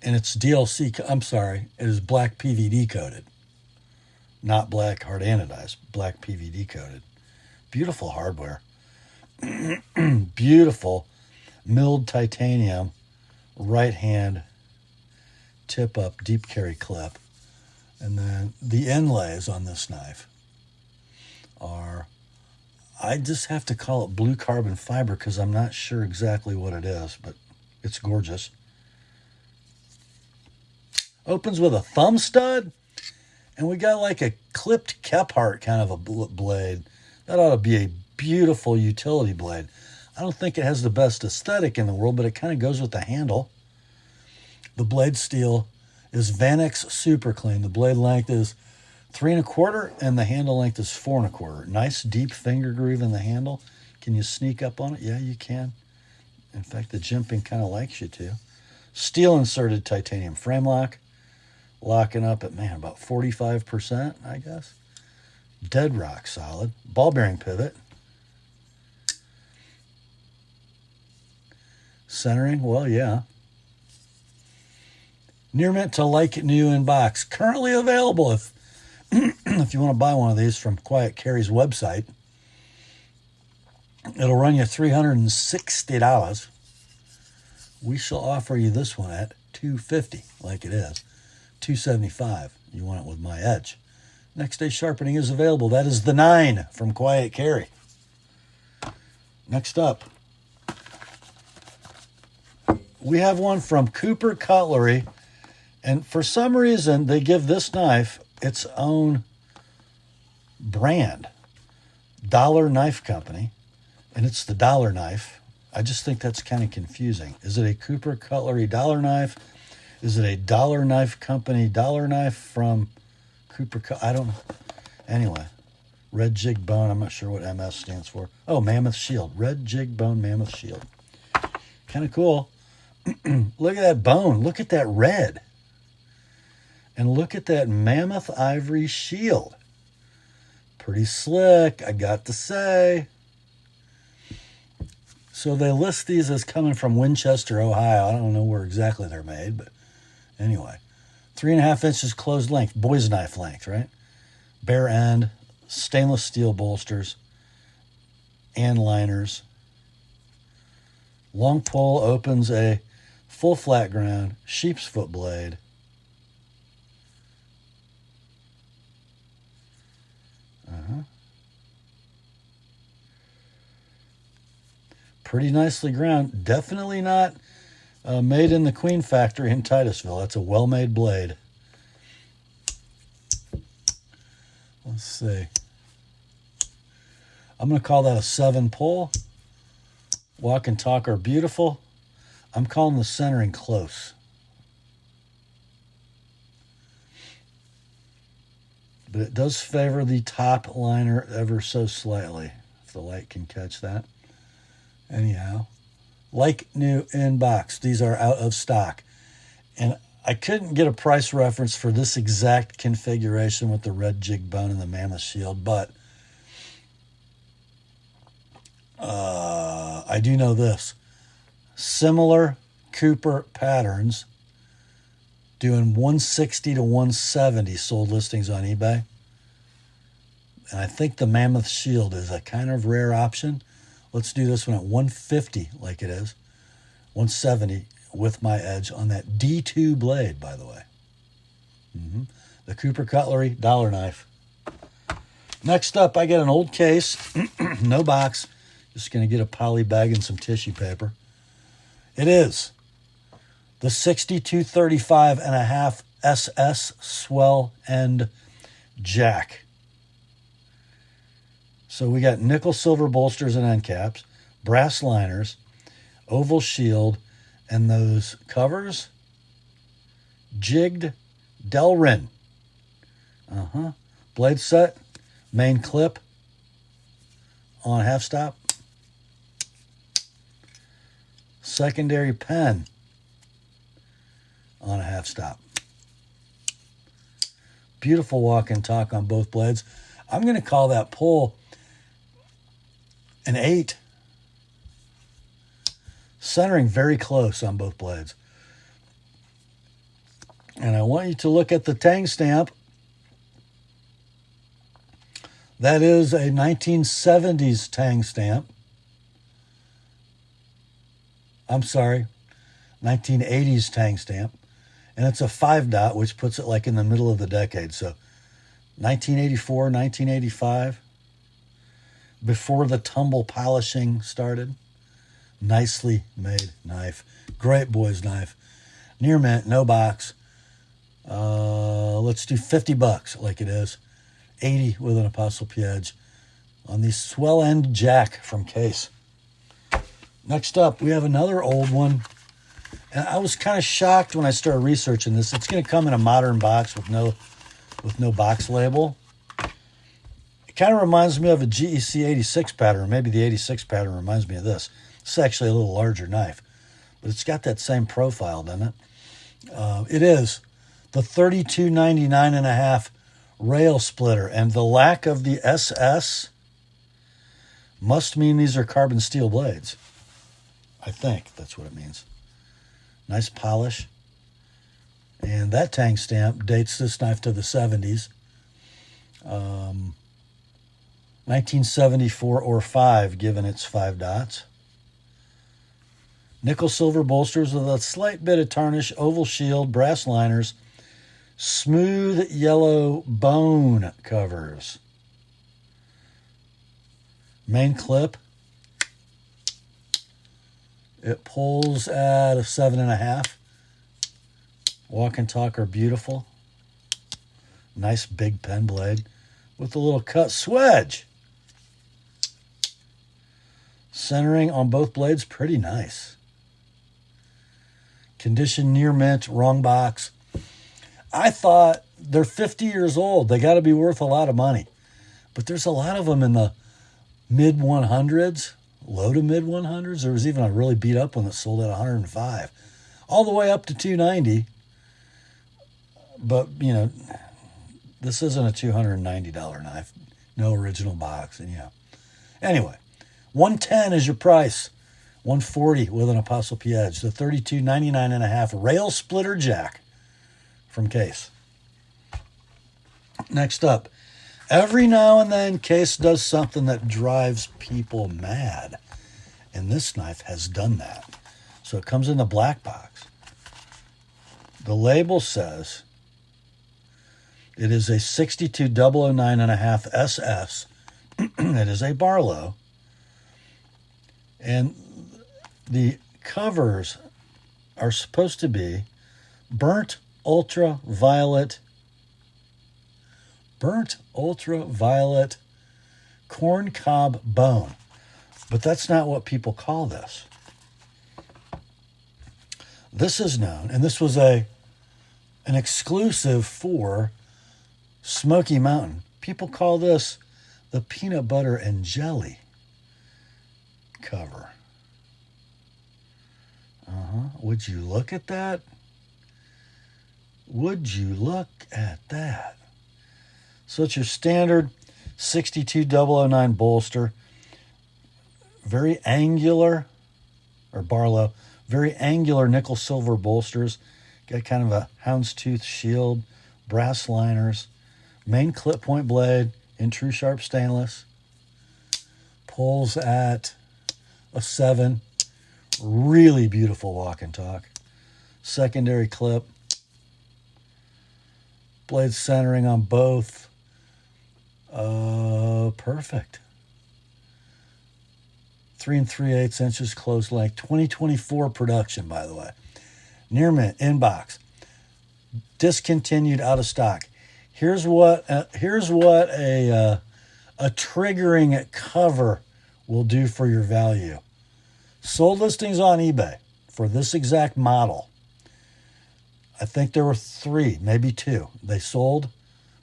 And it's DLC, it is black PVD coated. Not black hard anodized, black PVD coated. Beautiful hardware. Beautiful milled titanium right hand tip up deep carry clip. And then the inlays on this knife are, I just have to call it blue carbon fiber because I'm not sure exactly what it is, but it's gorgeous. Opens with a thumb stud, and we got like a clipped Kephart kind of a blade. That ought to be a beautiful utility blade. I don't think it has the best aesthetic in the world, but it kind of goes with the handle. The blade steel is Vanex Super Clean. The blade length is 3 1/4, and the handle length is 4 1/4. Nice deep finger groove in the handle. Can you sneak up on it? Yeah, you can. In fact, the jimping kind of likes you to. Steel inserted titanium frame lock. Locking up at, about 45%, I guess. Dead rock solid. Ball bearing pivot. Centering, well, yeah. Near mint to like new in box. Currently available if if you want to buy one of these from Quiet Carry's website. It'll run you $360. We shall offer you this one at $250, like it is. $275. You want it with my edge. Next day sharpening is available. That is the 9 from Quiet Carry. Next up, we have one from Cooper Cutlery, and for some reason they give this knife its own brand, Dollar Knife Company, and it's the Dollar Knife. I just think that's kind of confusing. Is it a Cooper Cutlery Dollar Knife? Is it a Dollar Knife Company Dollar Knife from Cooper? I don't know. Anyway, Red jig bone. I'm not sure what MS stands for. Oh, mammoth shield. Red jig bone mammoth shield. Kind of cool. Look at that bone. Look at that red. And look at that mammoth ivory shield. Pretty slick, I got to say. So they list these as coming from Winchester, Ohio. I don't know where exactly they're made, but anyway. 3.5 inches closed length, boy's knife length, right? Bare end, stainless steel bolsters, and liners. Long pole opens a full flat ground, sheep's foot blade. Pretty nicely ground. Definitely not made in the Queen factory in Titusville. That's a well-made blade. Let's see. I'm going to call that a 7 pull. Walk and talk are beautiful. I'm calling the centering close. But it does favor the top liner ever so slightly, if the light can catch that. Anyhow, like new in box. These are out of stock. And I couldn't get a price reference for this exact configuration with the red jig bone and the mammoth shield, but I do know this. Similar Cooper patterns doing 160 to 170 sold listings on eBay. And I think the mammoth shield is a kind of rare option. Let's do this one at 150 like it is. 170 with my edge on that D2 blade, by the way. The Cooper Cutlery dollar knife. Next up, I get an old case. No box. Just going to get a poly bag and some tissue paper. It is the 6235.5 SS Swell End Jack. So we got nickel silver bolsters and end caps, brass liners, oval shield, and those covers, jigged Delrin. Blade set, main clip on half stop, secondary pen on a half stop. Beautiful walk and talk on both blades. I'm going to call that pull an 8. Centering very close on both blades. And I want you to look at the tang stamp. That is a 1970s tang stamp. I'm sorry, 1980s tang stamp. And it's a 5 dot, which puts it like in the middle of the decade. So 1984, 1985. Before the tumble polishing started. Nicely made knife. Great boy's knife. Near mint, no box. Let's do $50 like it is. 80 with an TheApostleP edge on the Swell End Jack from Case. Next up, we have another old one. And I was kind of shocked when I started researching this. It's going to come in a modern box with no box label. It kind of reminds me of a GEC 86 pattern. Maybe the 86 pattern reminds me of this. It's actually a little larger knife, but it's got that same profile, doesn't it? It is the 3299.5 rail splitter, and the lack of the SS must mean these are carbon steel blades. I think that's what it means. Nice polish. And that tang stamp dates this knife to the 70s. 1974 or 5, given its 5 dots. Nickel silver bolsters with a slight bit of tarnish, oval shield, brass liners, smooth yellow bone covers. Main clip. It pulls at a 7.5. Walk and talk are beautiful. Nice big pen blade with a little cut swedge. Centering on both blades, pretty nice. Condition near mint, wrong box. I thought they're 50 years old. They got to be worth a lot of money. But there's a lot of them in the mid 100s, low to mid 100s. There was even a really beat up one that sold at 105, all the way up to 290. But, you know, this isn't a $290 knife. No original box. And yeah. Anyway, 110 is your price. 140 with an Apostle P edge. The 32.99.5 rail splitter jack from Case. Next up, every now and then Case does something that drives people mad. And this knife has done that. So it comes in the black box. The label says it is a 62009.5 SS. It is a Barlow. And the covers are supposed to be burnt ultraviolet corn cob bone. But that's not what people call this. This is known, and this was an exclusive for Smoky Mountain. People call this the peanut butter and jelly cover. Would you look at that? Would you look at that? So it's your standard 62009 bolster. Very angular, or Barlow, very angular nickel silver bolsters. Got kind of a houndstooth shield, brass liners, main clip point blade in true sharp stainless. Pulls at a 7. Really beautiful walk and talk. Secondary clip. Blade centering on both. Perfect. 3 3/8 inches closed length. 2024 production, by the way. Near mint, inbox. Discontinued, out of stock. Here's what a triggering cover will do for your value. Sold listings on eBay for this exact model. I think there were 3, maybe 2. They sold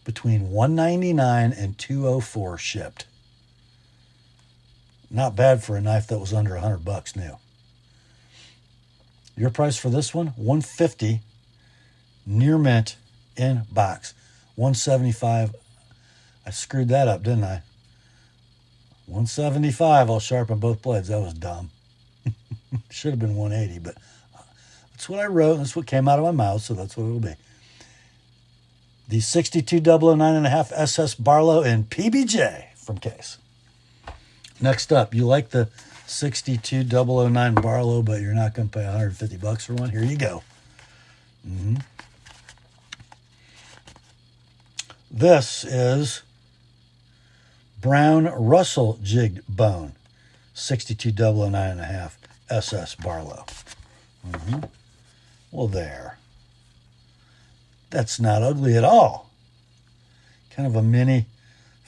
between $199 and $204 shipped. Not bad for a knife that was under $100 new. Your price for this one, $150, near mint, in box. $175. I screwed that up, didn't I? $175. I'll sharpen both blades. That was dumb. Should have been $180, but that's what I wrote. That's what came out of my mouth, so that's what it'll be. The 62009.5 SS Barlow in PBJ from Case. Next up, you like the 62009 Barlow, but you're not going to pay $150 for one? Here you go. This is Brown Russell jigged bone, 62009.5 SS Barlow. Well, there. That's not ugly at all. Kind of a mini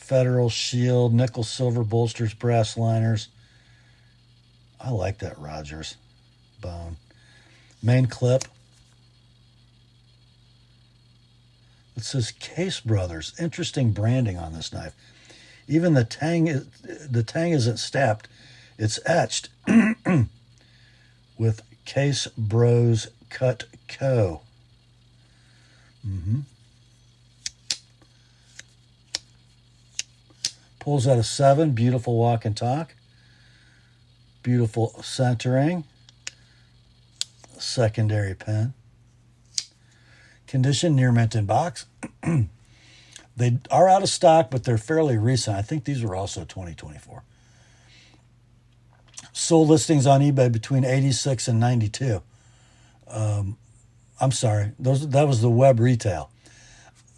Federal shield, nickel silver bolsters, brass liners. I like that Rogers bone. Main clip. It says Case Brothers. Interesting branding on this knife. Even the tang isn't stamped. It's etched with Case Bros Cut Co. Pulls out a 7. Beautiful walk and talk. Beautiful centering. Secondary pen. Condition, near mint in box. They are out of stock, but they're fairly recent. I think these were also 2024. Sold listings on eBay between 86 and 92. I'm sorry, that was the web retail.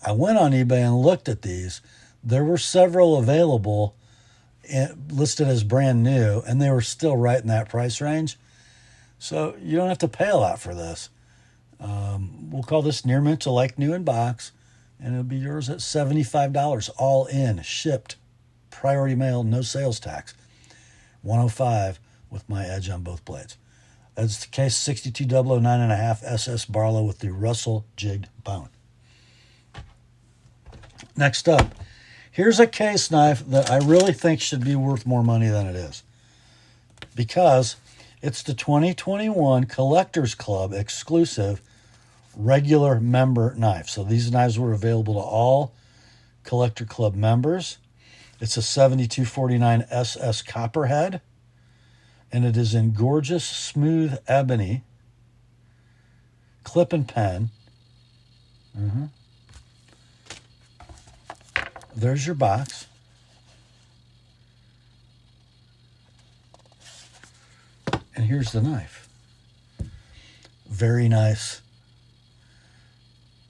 I went on eBay and looked at these. There were several available listed as brand new, and they were still right in that price range. So you don't have to pay a lot for this. We'll call this near mint to like new in box, and it'll be yours at $75 all in, shipped, priority mail, no sales tax. $105 with my edge on both blades. That's the Case 62009.5 SS Barlow with the Russell jigged bone. Next up, Here's a case knife that I really think should be worth more money than it is, because it's the 2021 Collectors Club exclusive regular member knife. So these knives were available to all Collector Club members. It's a 7249 SS Copperhead, and it is in gorgeous smooth ebony, clip and pen. There's your box. And here's the knife. Very nice.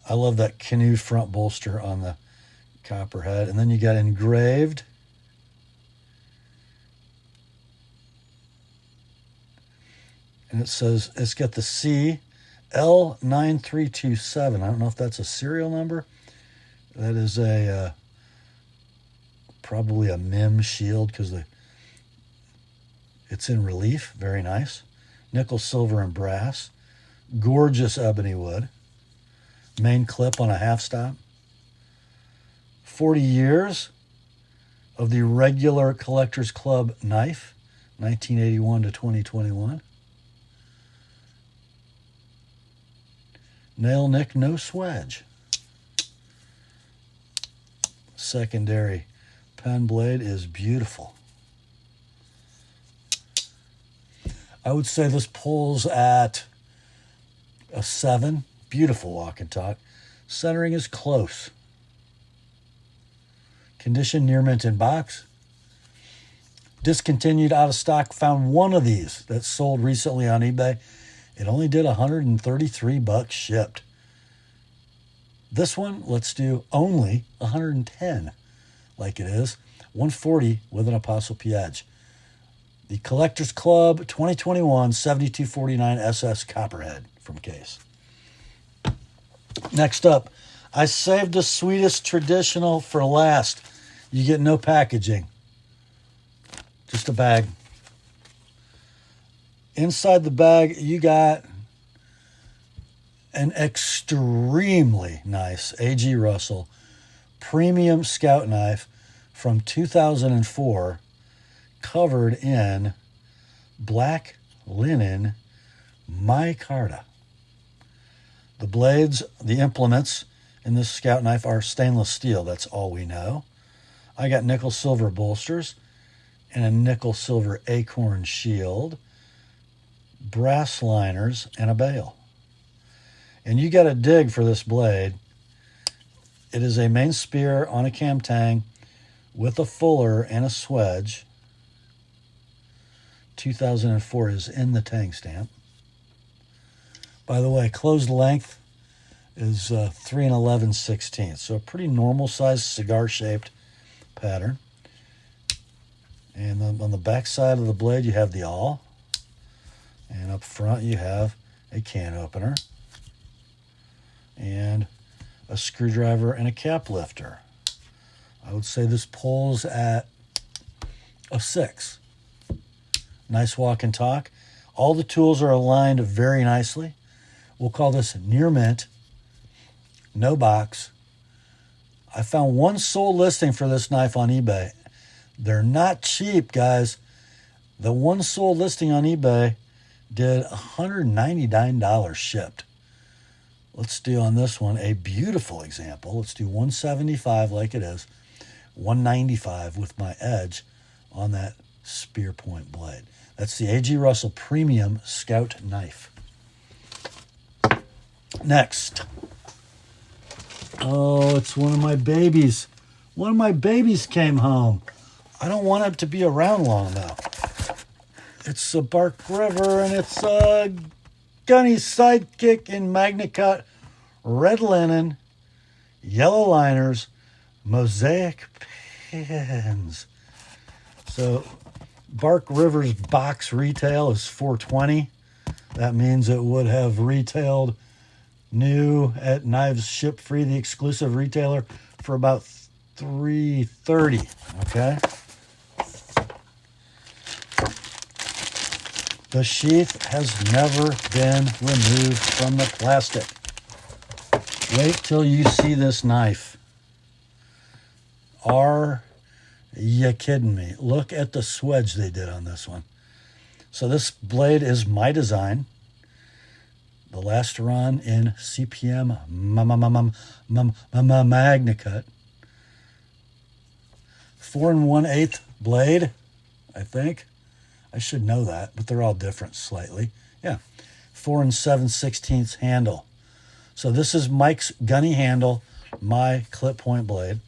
I love that canoe front bolster on the Copperhead. And then you got engraved. And it says, it's got the CL9327. I don't know if that's a serial number. That is a probably a MIM shield, because it's in relief. Very nice. Nickel, silver, and brass. Gorgeous ebony wood. Main clip on a half stop. 40 years of the regular Collectors Club knife, 1981 to 2021. Nail nick, no swedge. Secondary pen blade is beautiful. I would say this pulls at a 7. Beautiful walk and talk. Centering is close. Condition near mint in box. Discontinued, out of stock. Found one of these that sold recently on eBay. It only did $133 shipped. This one, let's do only 110, like it is. 140 with an TheApostleP edge. The Collectors Club 2021 7249 SS Copperhead from Case. Next up, I saved the sweetest traditional for last. You get no packaging, just a bag. Inside the bag, you got an extremely nice A.G. Russell premium scout knife from 2004, covered in black linen micarta. The blades, the implements in this scout knife are stainless steel. That's all we know. I got nickel silver bolsters and a nickel silver acorn shield, brass liners, and a bail. And you got to dig for this blade. It is a main spear on a cam tang with a fuller and a swedge. 2004 is in the tang stamp. By the way, closed length is 3 11/16, so a pretty normal sized cigar shaped pattern. And on the back side of the blade, you have the awl. And up front, you have a can opener and a screwdriver and a cap lifter. I would say this pulls at a 6. Nice walk and talk. All the tools are aligned very nicely. We'll call this near mint. No box. I found one sold listing for this knife on eBay. They're not cheap, guys. The one sold listing on eBay did $199 shipped. Let's do on this one a beautiful example. Let's do 175 like it is, 195 with my edge on that spear point blade. That's the A.G. Russell Premium Scout Knife. Next. Oh, it's one of my babies. One of my babies came home. I don't want it to be around long, though. It's a Bark River, and it's a Gunny Sidekick in Magna Cut, red linen, yellow liners, mosaic pins. So Bark River's box retail is $420. That means it would have retailed new at Knives Ship Free, the exclusive retailer, for about $330. Okay. The sheath has never been removed from the plastic. Wait till you see this knife. Are you kidding me? Look at the swedge they did on this one. So this blade is my design. The last run in CPM Magna Cut. 4 1/8 blade, I think. I should know that, but they're all different slightly. Yeah, 4 7/16 handle. So this is Mike's gunny handle, my clip point blade.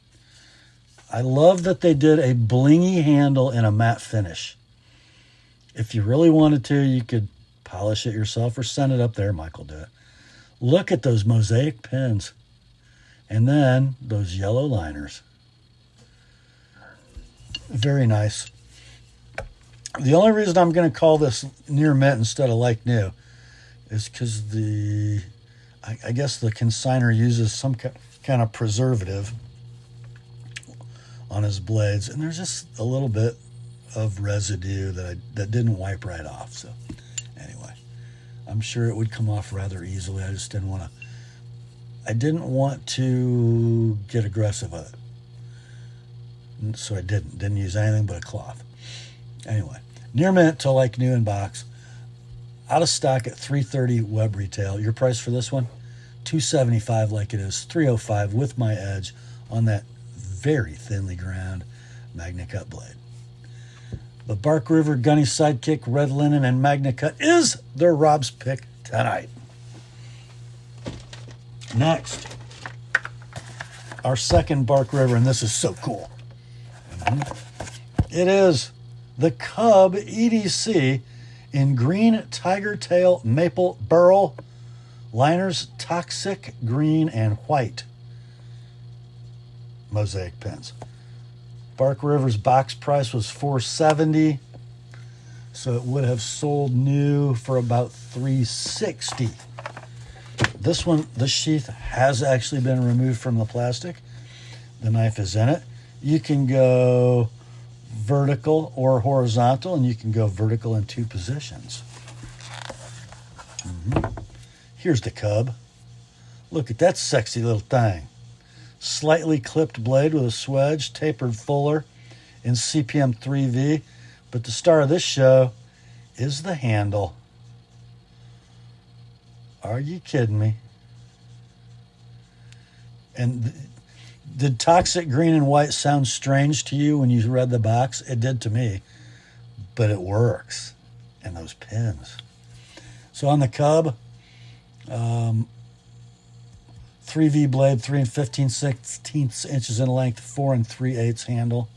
I love that they did a blingy handle in a matte finish. If you really wanted to, you could polish it yourself or send it up there. Mike will do it. Look at those mosaic pins. And then those yellow liners. Very nice. The only reason I'm going to call this near mint instead of like new is because I guess the consignor uses some kind of preservative on his blades, and there's just a little bit of residue that didn't wipe right off. So anyway, I'm sure it would come off rather easily. I just didn't want to get aggressive with it, so I didn't use anything but a cloth. Anyway, near mint to like new in box, out of stock at $330 web retail. Your price for this one, $275 like it is, $305 with my edge on that very thinly ground Magna Cut blade. The Bark River Gunny Sidekick Red Linen and Magna Cut is their Rob's pick tonight. Next, our second Bark River, and this is so cool. It is the Cub EDC in green tiger tail maple burl, liners toxic green and white, mosaic pins. Bark River's box price was $470, so it would have sold new for about $360. This one, the sheath has actually been removed from the plastic. The knife is in it. You can go vertical or horizontal, and you can go vertical in 2 positions. Here's the Cub. Look at that sexy little thing. Slightly clipped blade with a swedge, tapered fuller in CPM 3V. But the star of this show is the handle. Are you kidding me? And did toxic green and white sound strange to you when you read the box? It did to me, but it works. And those pins. So on the Cub, 3V blade, 3 15/16 inches in length, 4 3/8 handle.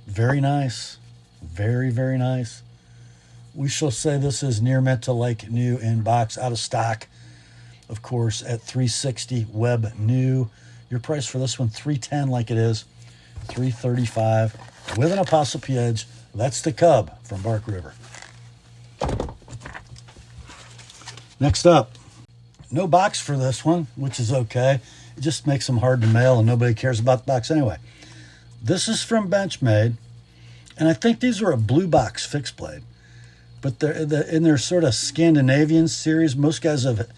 Very nice. Very, very nice. We shall say this is near mint to like new in box, out of stock, of course, at $360 web new. Your price for this one, $310 like it is, $335 with an ApostleP edge. That's the Cub from Bark River. Next up, no box for this one, which is okay. It just makes them hard to mail, and nobody cares about the box anyway. This is from Benchmade, and I think these are a blue box fixed blade. But they're in their sort of Scandinavian series. Most guys have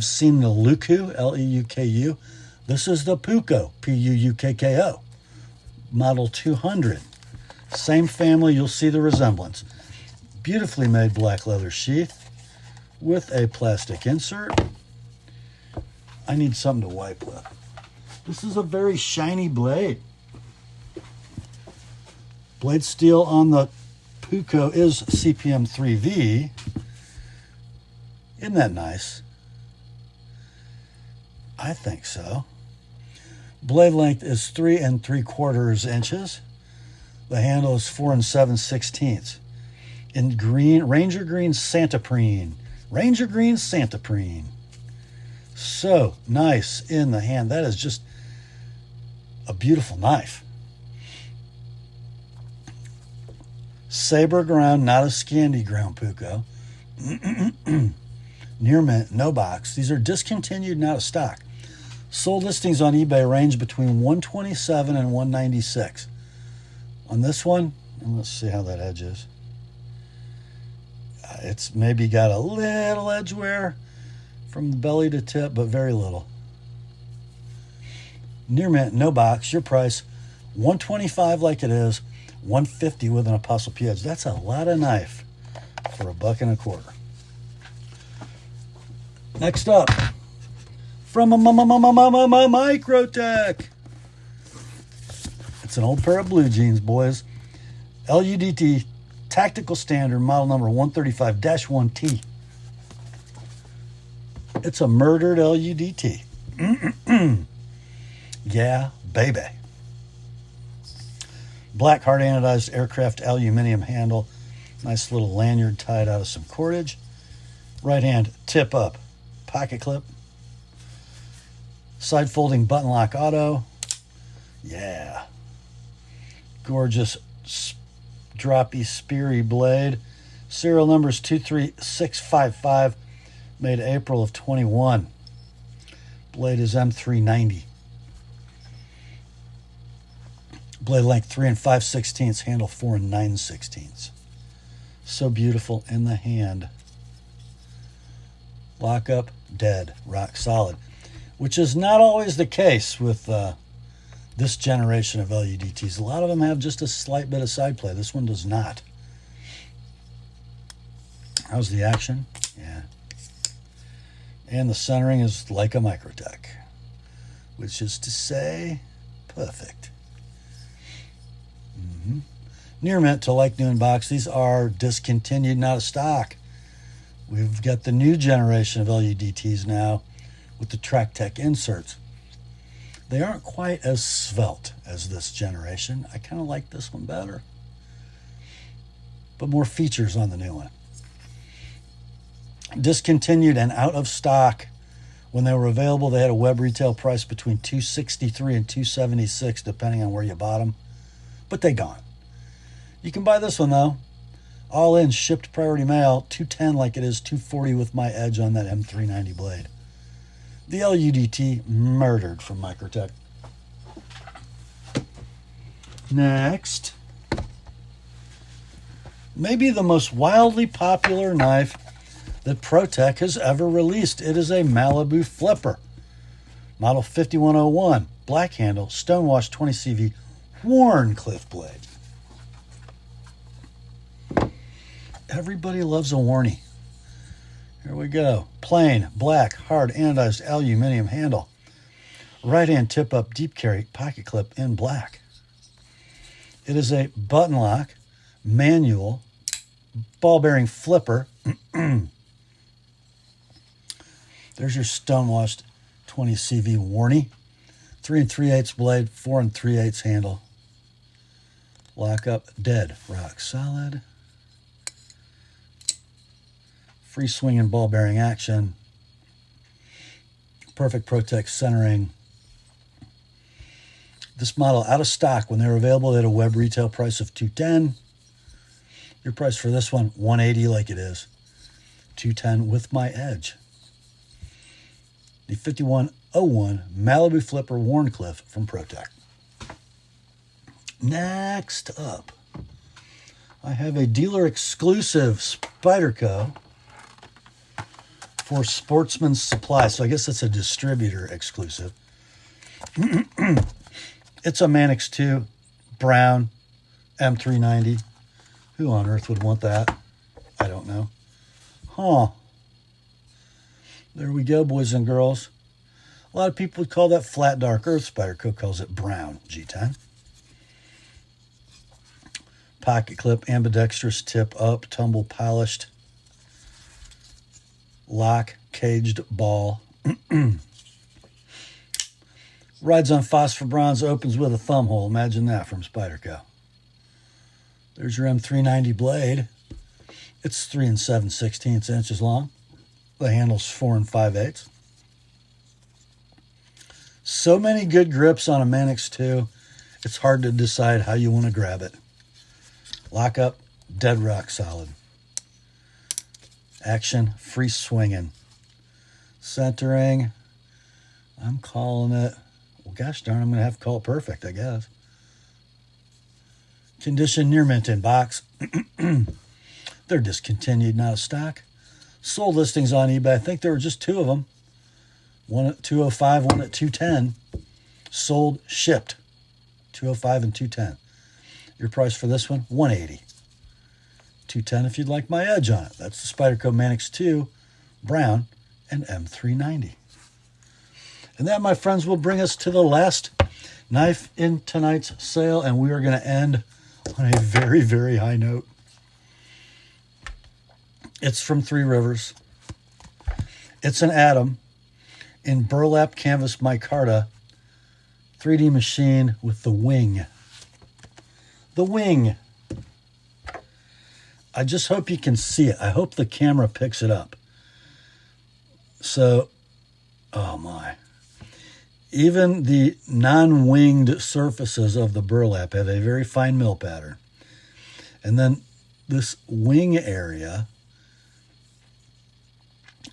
seen the Luku, L-E-U-K-U. This is the Puukko, P-U-U-K-K-O, model 200. Same family, you'll see the resemblance. Beautifully made black leather sheath with a plastic insert. I need something to wipe with. This is a very shiny blade. Blade steel on the Puukko is CPM 3V. Isn't that nice? I think so. Blade length is 3 3/4 inches. The handle is 4 7/16. In green, Ranger Green Santaprene. Ranger Green Santaprene. So nice in the hand. That is just a beautiful knife. Saber ground, not a Scandi ground Puukko. Near mint, no box. These are discontinued and out of stock. Sold listings on eBay range between $127 and $196. On this one, and let's see how that edge is. It's maybe got a little edge wear from the belly to tip, but very little. Near mint, no box. Your price, $125 like it is, $150 with an ApostleP edge. That's a lot of knife for $1.25. Next up, from a Microtech. It's an old pair of blue jeans, boys. LUDT Tactical Standard, model number 135-1T. It's a murdered LUDT. Yeah, baby. Black hard anodized aircraft aluminum handle. Nice little lanyard tied out of some cordage. Right hand tip up pocket clip. Side folding button lock auto. Yeah. Gorgeous droppy speary blade. Serial numbers 23655. Made April of 21. Blade is M390. Blade length 3 5/16, handle 4 9/16. So beautiful in the hand. Lock up, dead, rock solid. Which is not always the case with this generation of LUDTs. A lot of them have just a slight bit of side play. This one does not. How's the action? Yeah. And the centering is like a Microtech, which is to say, perfect. Near mint to like new in box. These are discontinued, not a stock. We've got the new generation of LUDTs now with the Track Tech inserts. They aren't quite as svelte as this generation. I kind of like this one better, but more features on the new one. Discontinued and out of stock. When they were available, they had a web retail price between $263 and $276, depending on where you bought them, but they gone. You can buy this one though, all in, shipped priority mail, $210 like it is, $240 with my edge on that M390 blade. The LUDT murdered from Microtech. Next, maybe the most wildly popular knife that ProTech has ever released. It is a Malibu Flipper. Model 5101, black handle, stonewash 20CV, Wharncliffe blade. Everybody loves a Warnie. Here we go. Plain, black, hard anodized aluminum handle. Right hand tip up deep carry pocket clip in black. It is a button lock, manual, ball bearing flipper. There's your stonewashed 20 CV Warnie. 3 3/8 blade, 4 3/8 handle. Lock up, dead, rock solid. Free swinging ball bearing action. Perfect ProTech centering. This model out of stock. When they were available, they had a web retail price of $210. Your price for this one, $180 like it is. $210 with my edge. The 5101 Malibu Flipper Wharncliffe from ProTech. Next up, I have a dealer exclusive Spyderco for Sportsman's Supply. So I guess it's a distributor exclusive. It's a Manix 2 brown M390. Who on earth would want that? I don't know. Huh. There we go, boys and girls. A lot of people would call that flat dark earth. Spyderco calls it brown G10. Pocket clip, ambidextrous tip up, tumble polished. Lock, caged ball. Rides on phosphor bronze, opens with a thumb hole. Imagine that from Spyderco. There's your M390 blade. It's 3 7/16 inches long. The handle's 4 5/8. So many good grips on a Manix 2. It's hard to decide how you want to grab it. Lock up, dead rock solid. Action, free swinging. Centering, I'm calling it, well, gosh darn, I'm going to have to call it perfect, I guess. Condition near mint in box. They're discontinued, not a stock. Sold listings on eBay. I think there were just 2 of them. One at $205, one at $210. Sold, shipped. $205 205 and 210. Your price for this one, $180. $210 if you'd like my edge on it. That's the Spyderco Manix 2, brown, and M390. And that, my friends, will bring us to the last knife in tonight's sale, and we are going to end on a very, very high note. It's from Three Rivers. It's an Atom in burlap canvas micarta 3D machine with the wing. The wing. I just hope you can see it. I hope the camera picks it up. So, oh my. Even the non-winged surfaces of the burlap have a very fine mill pattern. And then this wing area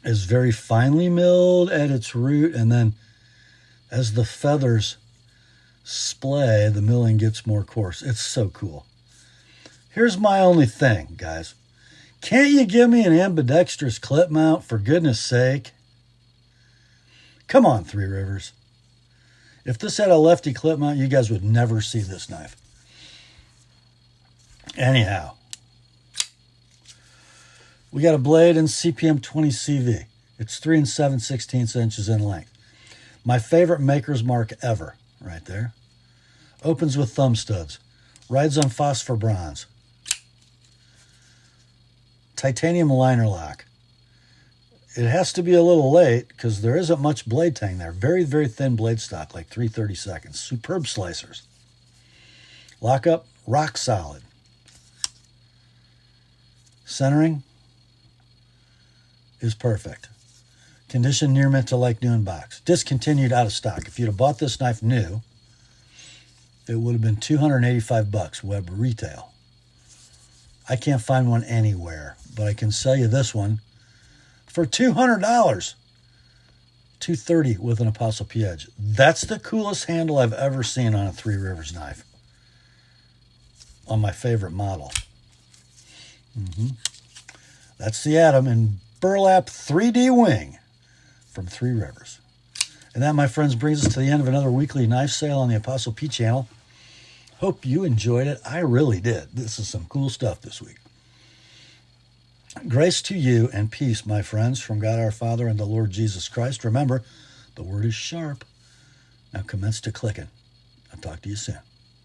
is very finely milled at its root, and then as the feathers splay, the milling gets more coarse. It's so cool. Here's my only thing, guys. Can't you give me an ambidextrous clip mount, for goodness sake? Come on, Three Rivers. If this had a lefty clip mount, you guys would never see this knife. Anyhow, we got a blade in CPM 20 CV. It's 3 7/16 inches in length. My favorite maker's mark ever, right there. Opens with thumb studs. Rides on phosphor bronze. Titanium liner lock. It has to be a little late because there isn't much blade tang there. Very, very thin blade stock, like 3/32. Superb slicers. Lockup, rock solid. Centering is perfect. Condition near mint to like new in box. Discontinued, out of stock. If you'd have bought this knife new, it would have been $285 web retail. I can't find one anywhere, but I can sell you this one for $200. $230 with an ApostleP edge. That's the coolest handle I've ever seen on a Three Rivers knife. On my favorite model. That's the Atom in burlap 3D wing from Three Rivers. And that, my friends, brings us to the end of another weekly knife sale on the ApostleP channel. Hope you enjoyed it. I really did. This is some cool stuff this week. Grace to you and peace, my friends, from God our Father and the Lord Jesus Christ. Remember, the word is sharp. Now commence to clicking. I'll talk to you soon.